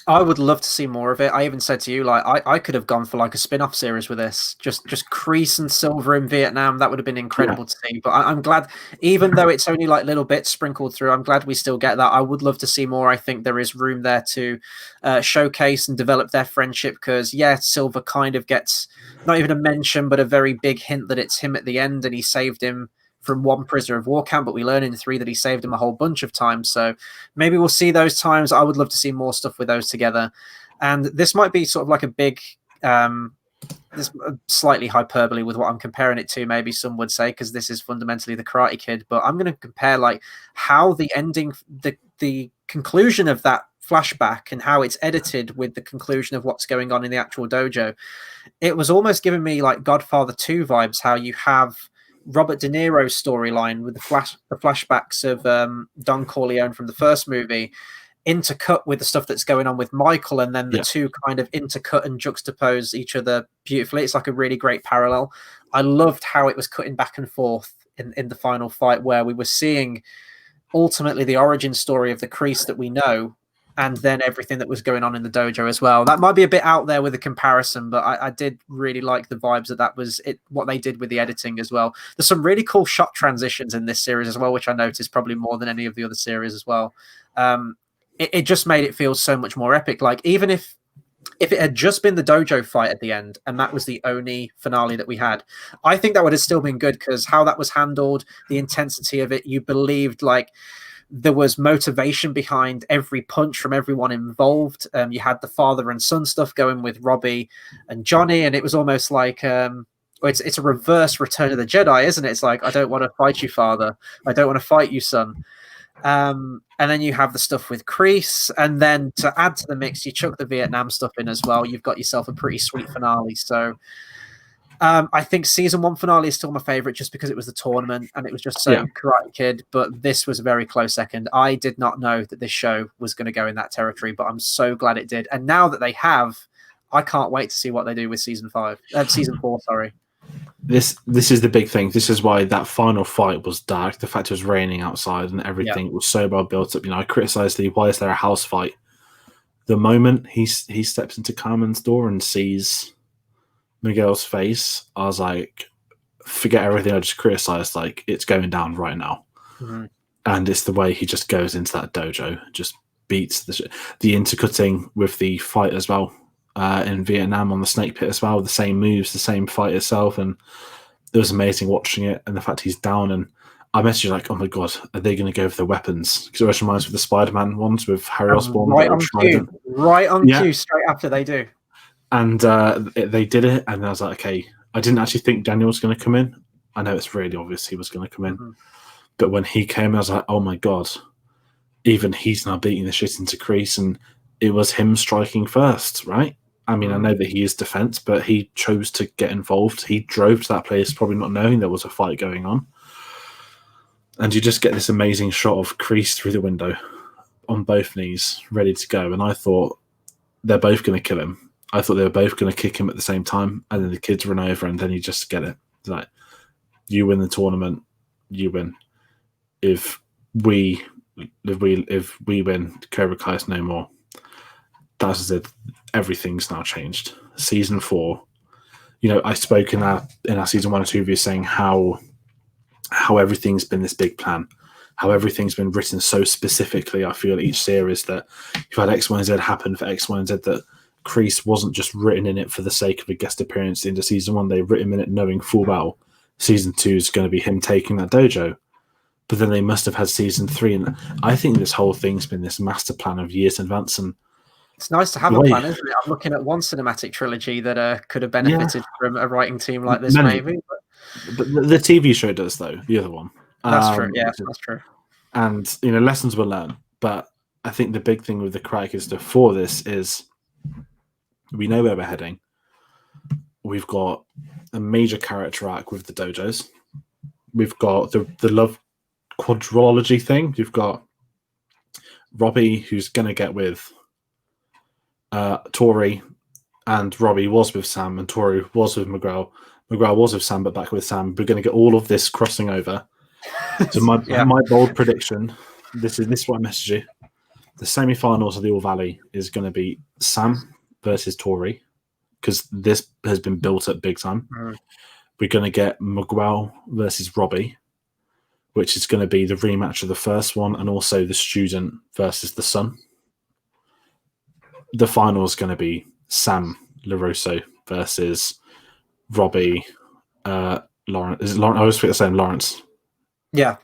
I would love to see more of it. I even said to you, like, I could have gone for like a spin-off series with this. Just Kreese and Silver in Vietnam. That would have been incredible to see. But I'm glad, even though it's only like little bits sprinkled through, I'm glad we still get that. I would love to see more. I think there is room there to showcase and develop their friendship, because, yeah, Silver kind of gets not even a mention, but a very big hint that it's him at the end, and he saved him from one prisoner of war camp, but we learn in 3 that he saved him a whole bunch of times. So maybe we'll see those times. I would love to see more stuff with those together. And this might be sort of like a big, this slightly hyperbole with what I'm comparing it to, maybe some would say, because this is fundamentally the Karate Kid. But I'm going to compare like how the ending, the conclusion of that flashback and how it's edited with the conclusion of what's going on in the actual dojo. It was almost giving me like Godfather 2 vibes, how you have Robert De Niro's storyline with the flashbacks of Don Corleone from the first movie intercut with the stuff that's going on with Michael, and then the two kind of intercut and juxtapose each other beautifully. It's like a really great parallel. I loved how it was cutting back and forth in the final fight, where we were seeing ultimately the origin story of the Kreese that we know, and then everything that was going on in the dojo as well. That might be a bit out there with the comparison, but I did really like the vibes that was it. What they did with the editing as well. There's some really cool shot transitions in this series as well, which I noticed probably more than any of the other series as well. It just made it feel so much more epic. Like, even if it had just been the dojo fight at the end and that was the only finale that we had, I think that would have still been good, because how that was handled, the intensity of it, you believed like there was motivation behind every punch from everyone involved. You had the father and son stuff going with Robbie and Johnny, and it was almost like it's a reverse Return of the Jedi, isn't it? It's like, I don't want to fight you, father. I don't want to fight you, son. And then you have the stuff with Kreese, and then to add to the mix, you chuck the Vietnam stuff in as well. You've got yourself a pretty sweet finale. So I think season 1 finale is still my favorite, just because it was the tournament and it was just so Karate Kid. But this was a very close second. I did not know that this show was going to go in that territory, but I'm so glad it did. And now that they have, I can't wait to see what they do with season 4. Sorry. This is the big thing. This is why that final fight was dark. The fact it was raining outside and everything was so well built up. You know, I criticized why is there a house fight? The moment he steps into Carmen's door and sees Miguel's face, I was like, forget everything I just criticized. Like, it's going down right now. Mm-hmm. And it's the way he just goes into that dojo, just beats the intercutting with the fight as well. In Vietnam on the snake pit as well, the same moves, the same fight itself, and it was amazing watching it. And the fact he's down, and I messaged like, "Oh my god, are they going to go for the weapons?" Because it always reminds me of the Spider-Man ones with Harry Osborn, right on cue, straight after they do. And they did it, and I was like, okay, I didn't actually think Daniel was going to come in. I know it's really obvious he was going to come in, but when he came, I was like, oh my god, even he's now beating the shit into Kreese, and it was him striking first, right? I mean, I know that he is defense, but he chose to get involved. He drove to that place probably not knowing there was a fight going on. And you just get this amazing shot of Kreese through the window on both knees, ready to go. And I thought they're both going to kill him. I thought they were both going to kick him at the same time. And then the kids run over, and then you just get it. It's like, you win the tournament, you win. If we win, Cobra Kai is no more. That's it. Everything's now changed. Season 4, I spoke in our season 1 and 2 review saying how everything's been this big plan, how everything's been written so specifically. I feel each series that you've had X, Y, and Z happen for X, Y, and Z, that Kreese wasn't just written in it for the sake of a guest appearance into season 1. They written in it knowing full well season 2 is going to be him taking that dojo. But then they must have had season 3, and I think this whole thing's been this master plan of years in advance. And it's nice to have a plan, isn't it? I'm looking at one cinematic trilogy that could have benefited from a writing team like this, maybe. But the TV show does, though, the other one. That's true. Yeah, that's true. And lessons were learned. But I think the big thing with the Karate Kid stuff for this is we know where we're heading. We've got a major character arc with the dojos. We've got the love quadrology thing. You've got Robbie, who's going to get with Tori, and Robbie was with Sam, and Tori was with Miguel. Miguel was with Sam, but back with Sam. We're going to get all of this crossing over. So my bold prediction, this is what I messaged you. The semi-finals of the All Valley is going to be Sam versus Tori, because this has been built up big time. Mm. We're going to get Miguel versus Robbie, which is going to be the rematch of the first one, and also the student versus the son. The final is going to be Sam LaRusso versus Robbie Lawrence. Is it Lawrence? I always forget the name, Lawrence. Yeah.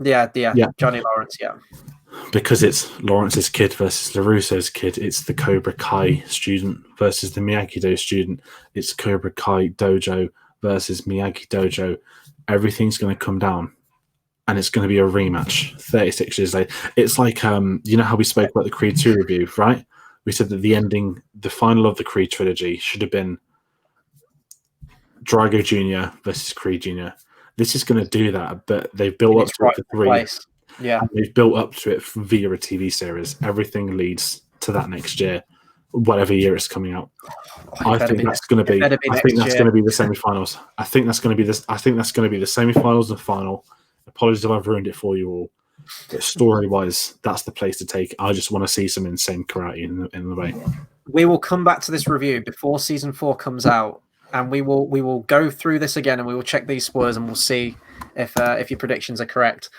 Johnny Lawrence, yeah. Because it's Lawrence's kid versus LaRusso's kid. It's the Cobra Kai student versus the Miyagi-Do student. It's Cobra Kai dojo versus Miyagi dojo. Everything's going to come down, and it's going to be a rematch 36 years later. It's like, how we spoke about the Creed 2 review, right? We said that the final of the Creed trilogy should have been Drago Jr. versus Creed Jr. This is going to do that, but they've built up to it for 3. Place. Yeah, and they've built up to it via a TV series. Everything leads to that next year, whatever year it's coming out. I think that's going to be. I think that's going to be the semi-finals. I think that's going to be this. I think that's going to be the semi-finals and final. Apologies if I've ruined it for you all. But story-wise, that's the place to take. I just want to see some insane karate in the way. We will come back to this review before season 4 comes out, and we will go through this again, and we will check these spoilers, and we'll see if your predictions are correct.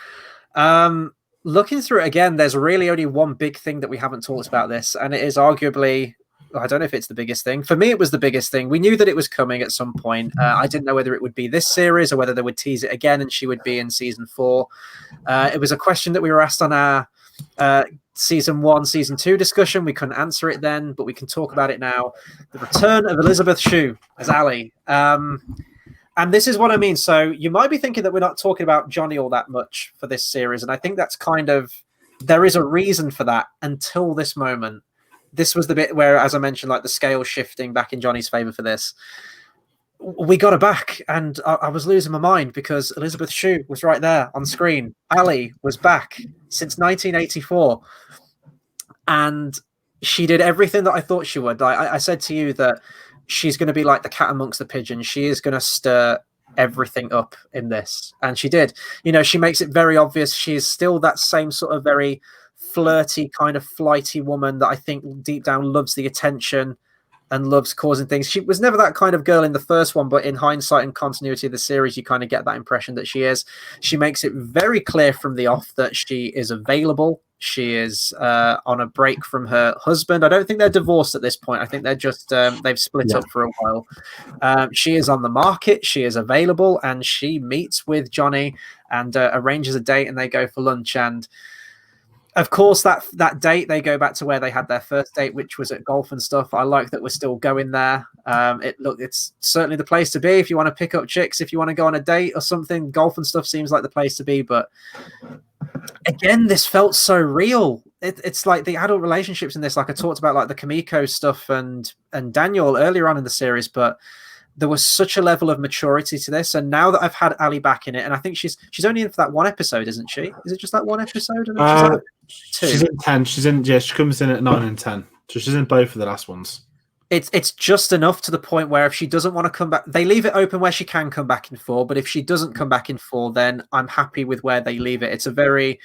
Looking through it again, there's really only one big thing that we haven't talked about this, and it is arguably, I don't know if it's the biggest thing. For me, it was the biggest thing. We knew that it was coming at some point. I didn't know whether it would be this series or whether they would tease it again and she would be in season 4. It was a question that we were asked on our season 1, season 2 discussion. We couldn't answer it then, but we can talk about it now. The return of Elizabeth Shue as Ali. And this is what I mean. So you might be thinking that we're not talking about Johnny all that much for this series. And I think that's there is a reason for that until this moment. This was the bit where, as I mentioned, like the scale shifting back in Johnny's favor for this. We got her back, and I was losing my mind because Elizabeth Shue was right there on screen. Ali was back since 1984. And she did everything that I thought she would. I said to you that she's going to be like the cat amongst the pigeons. She is going to stir everything up in this. And she did. She makes it very obvious. She is still that same sort of very flirty, kind of flighty woman that I think deep down loves the attention and loves causing things. She was never that kind of girl in the first one, but in hindsight and continuity of the series, you kind of get that impression that she is. She makes it very clear from the off that she is available. She is on a break from her husband. I don't think they're divorced at this point. I think they're just they've split up for a while. She is on the market. She is available, and she meets with Johnny and arranges a date, and they go for lunch. And of course, that date, they go back to where they had their first date, which was at golf and stuff. I like that we're still going there. It's certainly the place to be if you want to pick up chicks, if you want to go on a date or something. Golf and stuff seems like the place to be. But again, this felt so real. It's like the adult relationships in this, like I talked about, like the Kamiko stuff and Daniel earlier on in the series, but there was such a level of maturity to this. And now that I've had Ali back in it, and I think she's only in for that one episode, isn't she? Is it just that one episode? She's in 10. She comes in at 9 and 10. So she's in both of the last ones. It's just enough to the point where if she doesn't want to come back, they leave it open where she can come back in 4. But if she doesn't come back in 4, then I'm happy with where they leave it. It's a very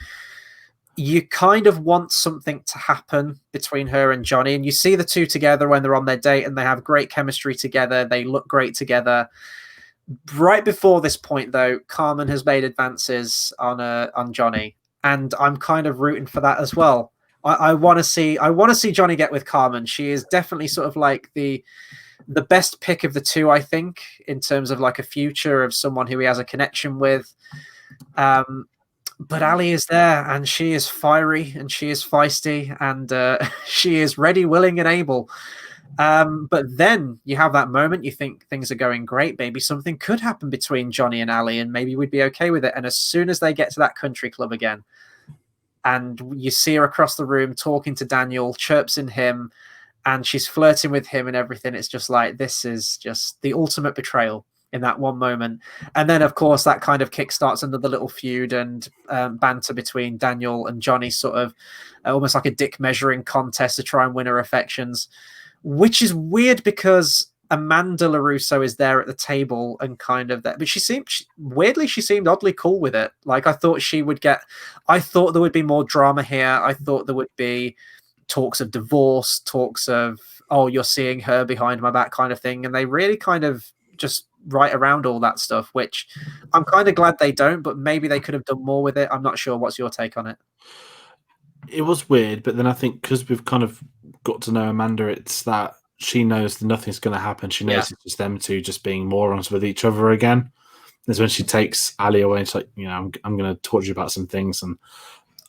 you kind of want something to happen between her and Johnny, and you see the two together when they're on their date, and they have great chemistry together. They look great together. Right before this point, though, Carmen has made advances on Johnny, and I'm kind of rooting for that as well. I want to see Johnny get with Carmen. She is definitely sort of like the best pick of the two, I think, in terms of like a future of someone who he has a connection with. But Ali is there, and she is fiery, and she is feisty, and she is ready, willing, and able. But then you have that moment, you think things are going great, maybe something could happen between Johnny and Ali, and maybe we'd be okay with it. And as soon as they get to that country club again, and you see her across the room talking to Daniel, chirping him, and she's flirting with him and everything, it's just like, this is just the ultimate betrayal in that one moment. And then, of course, that kind of kickstarts another little feud and banter between Daniel and Johnny, sort of almost like a dick measuring contest to try and win her affections, which is weird because Amanda LaRusso is there at the table and kind of that, but she seemed oddly cool with it. Like, I thought there would be more drama here. I thought there would be talks of divorce, talks of, oh, you're seeing her behind my back kind of thing. And they really kind of just right around all that stuff, which I'm kind of glad they don't, but maybe they could have done more with it. I'm not sure. What's your take on it? It was weird, but then I think because we've kind of got to know Amanda, it's that she knows that nothing's going to happen. She knows it's just them two just being morons with each other again. Is when she takes Ali away and she's like, I'm going to talk to you about some things. And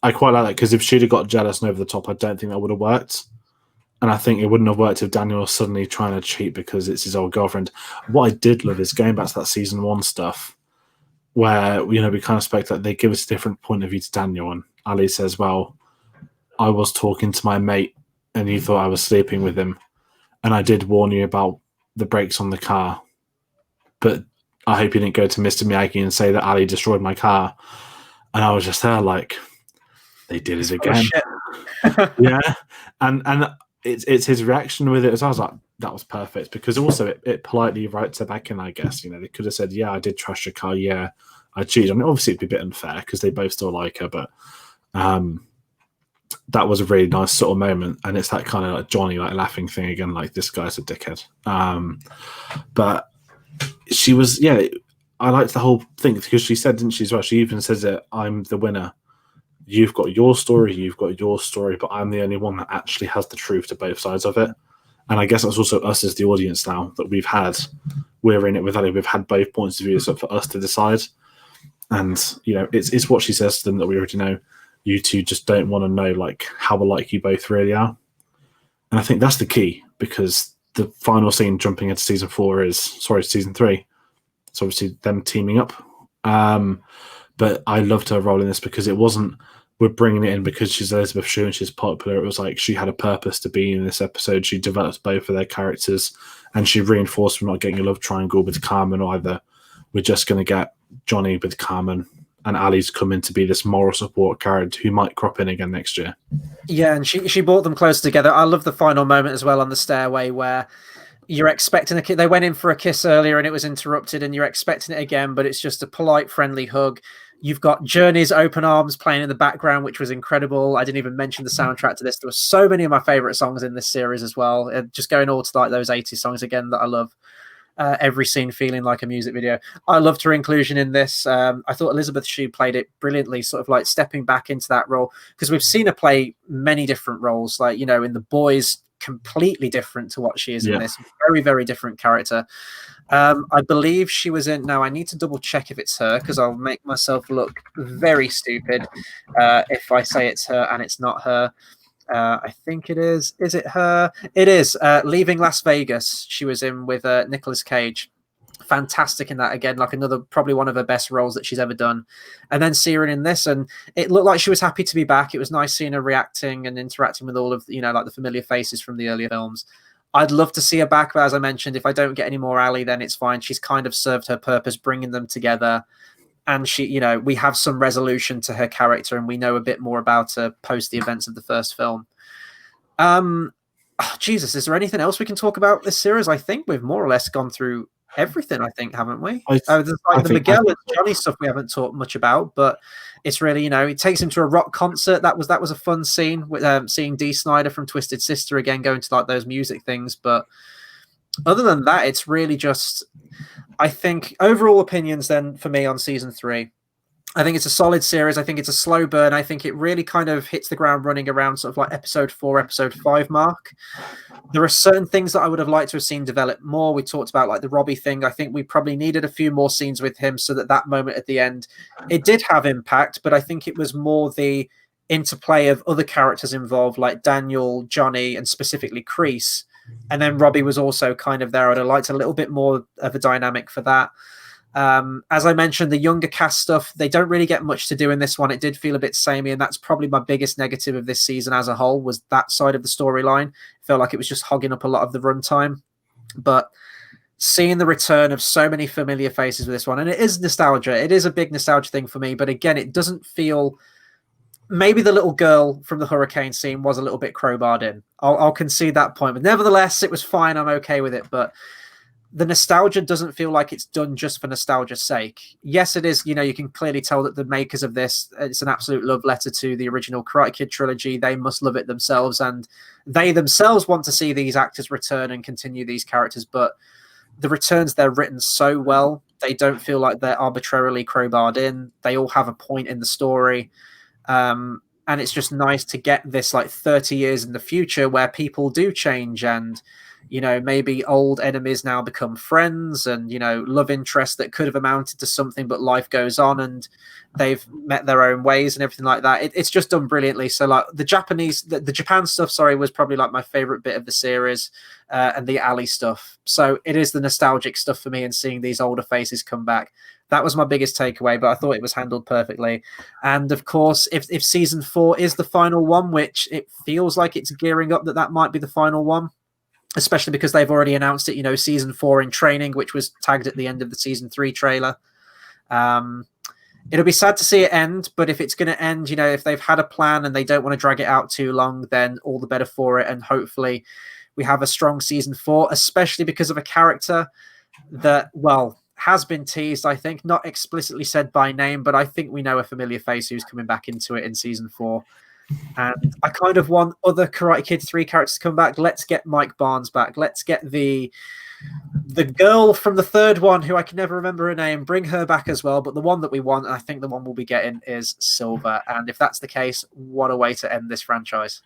I quite like that, because if she'd have got jealous and over the top, I don't think that would have worked. And I think it wouldn't have worked if Daniel was suddenly trying to cheat because it's his old girlfriend. What I did love is going back to that season 1 stuff where, we kind of expect that they give us a different point of view to Daniel. And Ali says, well, I was talking to my mate and you thought I was sleeping with him. And I did warn you about the brakes on the car. But I hope you didn't go to Mr. Miyagi and say that Ali destroyed my car. And I was just there like, they did it again. Yeah. And it's his reaction with it. So I was like, that was perfect, because also it politely writes her back in, I guess. They could have said, yeah, I did trash your car. Yeah, I cheated. I mean, obviously it'd be a bit unfair because they both still like her, but that was a really nice sort of moment. And it's that kind of like Johnny like laughing thing again, like, this guy's a dickhead. But she was, I liked the whole thing because she said, didn't she, as well? She even says it, I'm the winner. You've got your story, but I'm the only one that actually has the truth to both sides of it. And I guess that's also us as the audience now that we're in it with Ali. We've had both points of view, so for us to decide. And, it's what she says to them that we already know. You two just don't want to know, like, how alike you both really are. And I think that's the key, because the final scene jumping into season 3. It's obviously them teaming up. But I loved her role in this because it wasn't, we're bringing it in because she's Elizabeth Shue and she's popular. It was like she had a purpose to be in this episode. She developed both of their characters, and she reinforced we're not getting a love triangle with Carmen either. We're just going to get Johnny with Carmen, and Ali's come in to be this moral support character who might crop in again next year. Yeah, and she brought them close together. I love the final moment as well on the stairway where you're expecting a kiss. They went in for a kiss earlier and it was interrupted, and you're expecting it again, but it's just a polite, friendly hug. You've got Journey's Open Arms playing in the background, which was incredible. I didn't even mention the soundtrack to this. There were so many of my favorite songs in this series as well. Just going all to like those 80s songs again that I love. Every scene feeling like a music video. I loved her inclusion in this. I thought Elizabeth Shue played it brilliantly, sort of like stepping back into that role, because we've seen her play many different roles. Like, in The Boys, completely different to what she is in this. Very, very different character. I believe she was in, now I need to double check if it's her, because I'll make myself look very stupid if I say it's her and it's not her. I think it is. Is it her? It is. Leaving Las Vegas. She was in with Nicolas Cage. Fantastic in that again, like another, probably one of her best roles that she's ever done. And then see her in this, and it looked like she was happy to be back. It was nice seeing her reacting and interacting with all of, like the familiar faces from the earlier films. I'd love to see her back, but as I mentioned, if I don't get any more Ali, then it's fine. She's kind of served her purpose, bringing them together. And she, we have some resolution to her character, and we know a bit more about her post the events of the first film. Jesus, is there anything else we can talk about this series? I think we've more or less gone through everything, I think, haven't we? I, There's like I the think, Miguel and Johnny stuff we haven't talked much about, but it's really, it takes him to a rock concert. That was a fun scene with seeing Dee Snider from Twisted Sister again going to like those music things. But other than that, it's really just, I think, overall opinions then for me on season 3. I think it's a solid series. I think it's a slow burn. I think it really kind of hits the ground running around sort of like episode 4, episode 5 mark. There are certain things that I would have liked to have seen develop more. We talked about like the Robbie thing. I think we probably needed a few more scenes with him so that moment at the end, it did have impact, but I think it was more the interplay of other characters involved, like Daniel, Johnny, and specifically Kreese. And then Robbie was also kind of there. I'd have liked a little bit more of a dynamic for that. As I mentioned, the younger cast stuff, they don't really get much to do in this one. It did feel a bit samey, and that's probably my biggest negative of this season as a whole, was that side of the storyline. Felt like it was just hogging up a lot of the runtime. But seeing the return of so many familiar faces with this one, and it is nostalgia. It is a big nostalgia thing for me, but again, it doesn't feel... Maybe the little girl from the hurricane scene was a little bit crowbarred in. I'll concede that point. But nevertheless, it was fine. I'm okay with it. But the nostalgia doesn't feel like it's done just for nostalgia's sake. Yes, it is. You can clearly tell that the makers of this, it's an absolute love letter to the original Karate Kid trilogy. They must love it themselves, and they themselves want to see these actors return and continue these characters. But the returns, they're written so well. They don't feel like they're arbitrarily crowbarred in. They all have a point in the story. And it's just nice to get this like 30 years in the future where people do change, and maybe old enemies now become friends, and love interests that could have amounted to something, but life goes on and they've met their own ways and everything like that. It's just done brilliantly. So like the Japan stuff, was probably like my favorite bit of the series, and the alley stuff. So it is the nostalgic stuff for me, and seeing these older faces come back. That was my biggest takeaway, but I thought it was handled perfectly. And of course, if season 4 is the final one, which it feels like it's gearing up that might be the final one, especially because they've already announced it, season 4 in training, which was tagged at the end of the season 3 trailer. It'll be sad to see it end, but if it's going to end, if they've had a plan and they don't want to drag it out too long, then all the better for it. And hopefully we have a strong season 4, especially because of a character that, has been teased, I think, not explicitly said by name, but I think we know a familiar face who's coming back into it in season 4. And I kind of want other Karate Kid 3 characters to come back. Let's get Mike Barnes back. Let's get the girl from the third one, who I can never remember her name, bring her back as well. But the one that we want, and I think the one we'll be getting, is Silver. And if that's the case, what a way to end this franchise.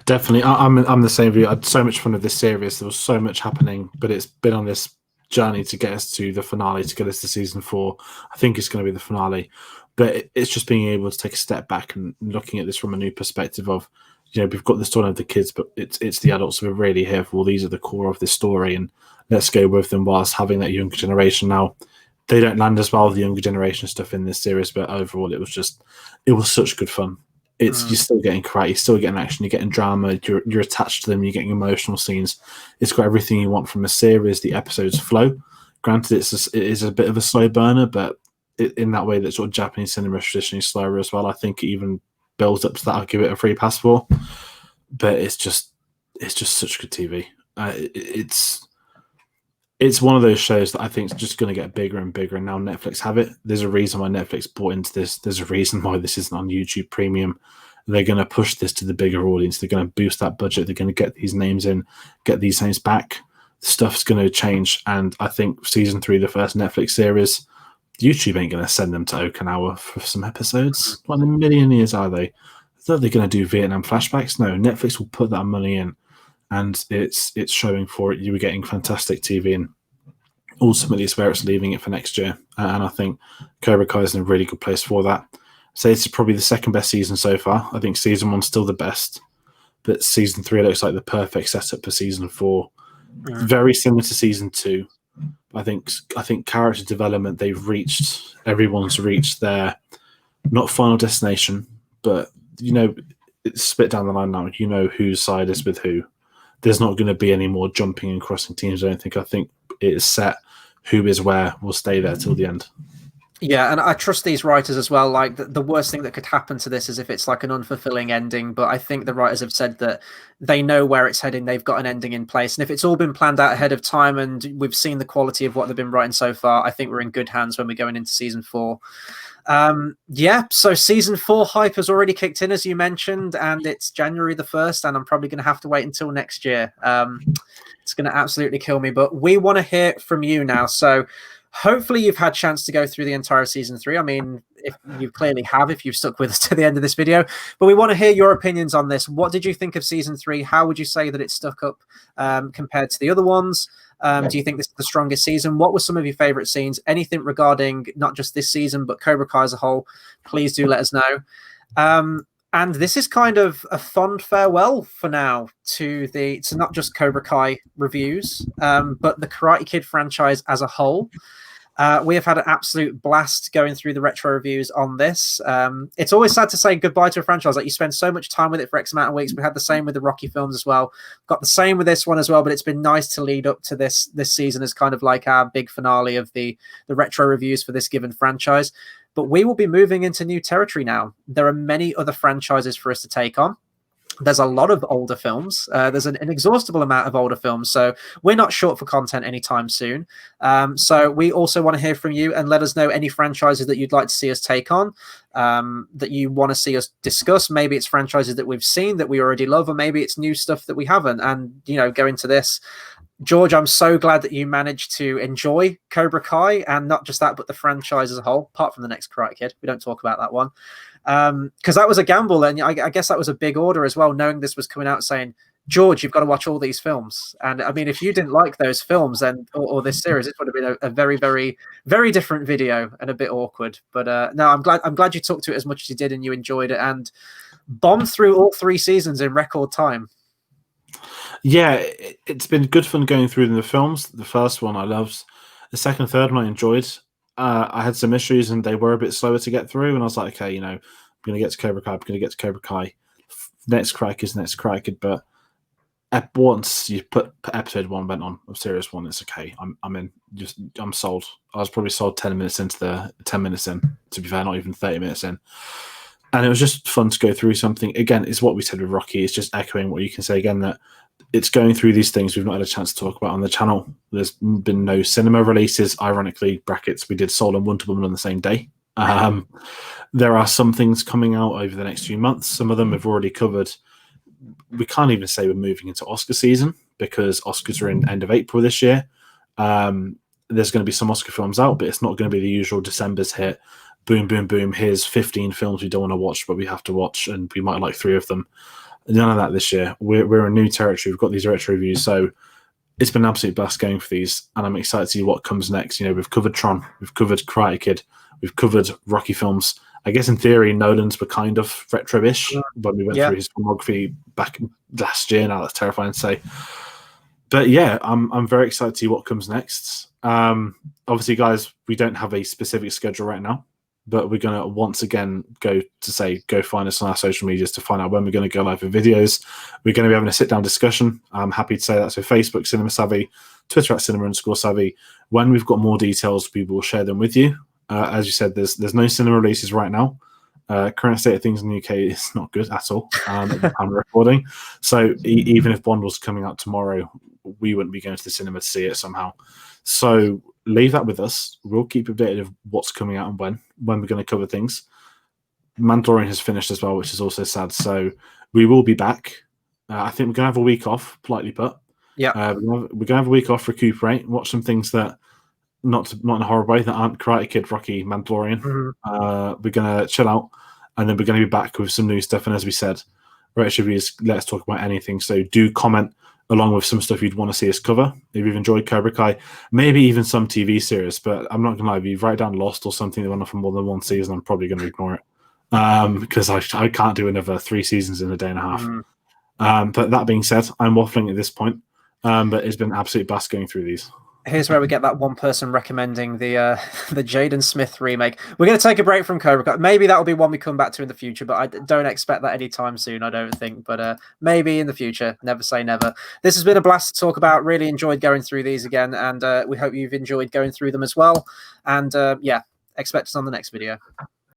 Definitely. I'm the same view. I had so much fun with this series. There was so much happening, but it's been on this journey to get us to the finale, to get us to season 4. I think it's going to be the finale, but it's just being able to take a step back and looking at this from a new perspective of, we've got the story of the kids, but it's the adults who are really here for, these are the core of this story, and let's go with them whilst having that younger generation. Now, they don't land as well with the younger generation stuff in this series, but overall it was such good fun. You're still getting karate, you're still getting action, you're getting drama, you're attached to them, you're getting emotional scenes. It's got everything you want from a series. The episodes flow. Granted, it is a bit of a slow burner, but in that way that sort of Japanese cinema is traditionally slower as well. I think it even builds up to that. I'll give it a free pass for. But it's just such good TV. It's one of those shows that I think is just going to get bigger and bigger, and now Netflix have it. There's a reason why Netflix bought into this. There's a reason why this isn't on YouTube Premium. They're going to push this to the bigger audience. They're going to boost that budget. They're going to get these names in, get these names back. Stuff's going to change, and I think season 3, the first Netflix series, YouTube ain't going to send them to Okinawa for some episodes. Not in a million years, are they? They're going to do Vietnam flashbacks. No, Netflix will put that money in. And it's showing for it. You were getting fantastic TV, and ultimately it's where it's leaving it for next year. And I think Cobra Kai is in a really good place for that. So it's probably the second best season so far. I think season 1's still the best, but season 3 looks like the perfect setup for season 4. Very similar to season 2. I think character development, everyone's reached their not final destination, but it's split down the line now. Whose side is with who. There's not going to be any more jumping and crossing teams, I don't think. I think it is set. Who is where will stay there till the end. Yeah, and I trust these writers as well. Like the worst thing that could happen to this is if it's like an unfulfilling ending. But I think the writers have said that they know where it's heading. They've got an ending in place, and if it's all been planned out ahead of time, and we've seen the quality of what they've been writing so far, I think we're in good hands when we're going into season 4. Yeah, so season 4 hype has already kicked in, as you mentioned, and it's January the 1st, and I'm probably going to have to wait until next year. It's going to absolutely kill me, but we want to hear from you now. So hopefully you've had a chance to go through the entire season 3. I mean, if you clearly have, if you've stuck with us to the end of this video, but we want to hear your opinions on this. What did you think of season 3? How would you say that it stuck up compared to the other ones? Do you think this is the strongest season? What were some of your favorite scenes? Anything regarding not just this season, but Cobra Kai as a whole, please do let us know. And this is kind of a fond farewell for now to not just Cobra Kai reviews, but the Karate Kid franchise as a whole. We have had an absolute blast going through the retro reviews on this. It's always sad to say goodbye to a franchise. Like, you spend so much time with it for X amount of weeks. We had the same with the Rocky films as well. Got the same with this one as well, but it's been nice to lead up to this season as kind of like our big finale of the retro reviews for this given franchise. But we will be moving into new territory now. There are many other franchises for us to take on. There's a lot of older films. There's an inexhaustible amount of older films. So we're not short for content anytime soon. So we also want to hear from you and let us know any franchises that you'd like to see us take on, that you want to see us discuss. Maybe it's franchises that we've seen that we already love, or maybe it's new stuff that we haven't. And, go into this. George, I'm so glad that you managed to enjoy Cobra Kai, and not just that, but the franchise as a whole, apart from the next Karate Kid. We don't talk about that one. Because that was a gamble, and I guess that was a big order as well, knowing this was coming out, saying, George, you've got to watch all these films. And I mean, if you didn't like those films then, or this series, it would have been a very, very, very different video and a bit awkward. But no, I'm glad you took to it as much as you did, and you enjoyed it and bombed through all 3 seasons in record time. Yeah, it's been good fun going through the films. The first one I loved. The second and third one I enjoyed. I had some issues and they were a bit slower to get through. And I was like, okay, I'm going to get to Cobra Kai. I'm going to get to Cobra Kai. Next Karate Kid. But at once you put episode 1 went on of series 1, it's okay. I'm in. I'm sold. I was probably sold 10 minutes in, to be fair, not even 30 minutes in. And it was just fun to go through something. Again, it's what we said with Rocky. It's just echoing what you can say again, that it's going through these things we've not had a chance to talk about on the channel. There's been no cinema releases. Ironically, brackets, we did Soul and Wonder Woman on the same day. There are some things coming out over the next few months. Some of them we've already covered. We can't even say we're moving into Oscar season because Oscars are in end of April this year. There's going to be some Oscar films out, but it's not going to be the usual December's hit. Boom, boom, boom. Here's 15 films we don't want to watch, but we have to watch, and we might like 3 of them. None of that this year. We're in new territory. We've got these retro reviews, so it's been an absolute blast going for these, and I'm excited to see what comes next. We've covered Tron, we've covered Karate Kid, we've covered Rocky films. I guess in theory, Nolan's were kind of retro-ish when we went through his filmography back last year. Now that's terrifying to say, but yeah, I'm very excited to see what comes next. Obviously, guys, we don't have a specific schedule right now, but we're going to once again go find us on our social medias to find out when we're going to go live with videos. We're going to be having a sit-down discussion. I'm happy to say that. So Facebook, Cinema Savvy, Twitter at Cinema_Savvy. When we've got more details, we will share them with you. As you said, there's no cinema releases right now. Current state of things in the UK is not good at all at the time of recording. So even if Bond was coming out tomorrow, we wouldn't be going to the cinema to see it somehow. So leave that with us. We'll keep updated of what's coming out and when we're going to cover things. Mandalorian has finished as well, which is also sad. So we will be back. I think we're going to have a week off, politely put. Yeah. We're going to have a week off, recuperate, watch some things that, not in a horrible way, that aren't Karate Kid, Rocky, Mandalorian. Mm-hmm. We're going to chill out, and then we're going to be back with some new stuff. And as we said, retro reviews, let's talk about anything. So do comment along with some stuff you'd want to see us cover. If you've enjoyed Cobra Kai, maybe even some TV series, but I'm not going to lie, if you write down Lost or something that went on for more than 1 season, I'm probably going to ignore it because I can't do another 3 seasons in a day and a half. Mm-hmm. But that being said, I'm waffling at this point, but it's been absolute blast going through these. Here's where we get that one person recommending the Jaden Smith remake. We're going to take a break from Cobra Kai. Maybe that'll be one we come back to in the future, but I don't expect that anytime soon, I don't think. But maybe in the future. Never say never. This has been a blast to talk about. Really enjoyed going through these again, and we hope you've enjoyed going through them as well. And yeah, expect us on the next video.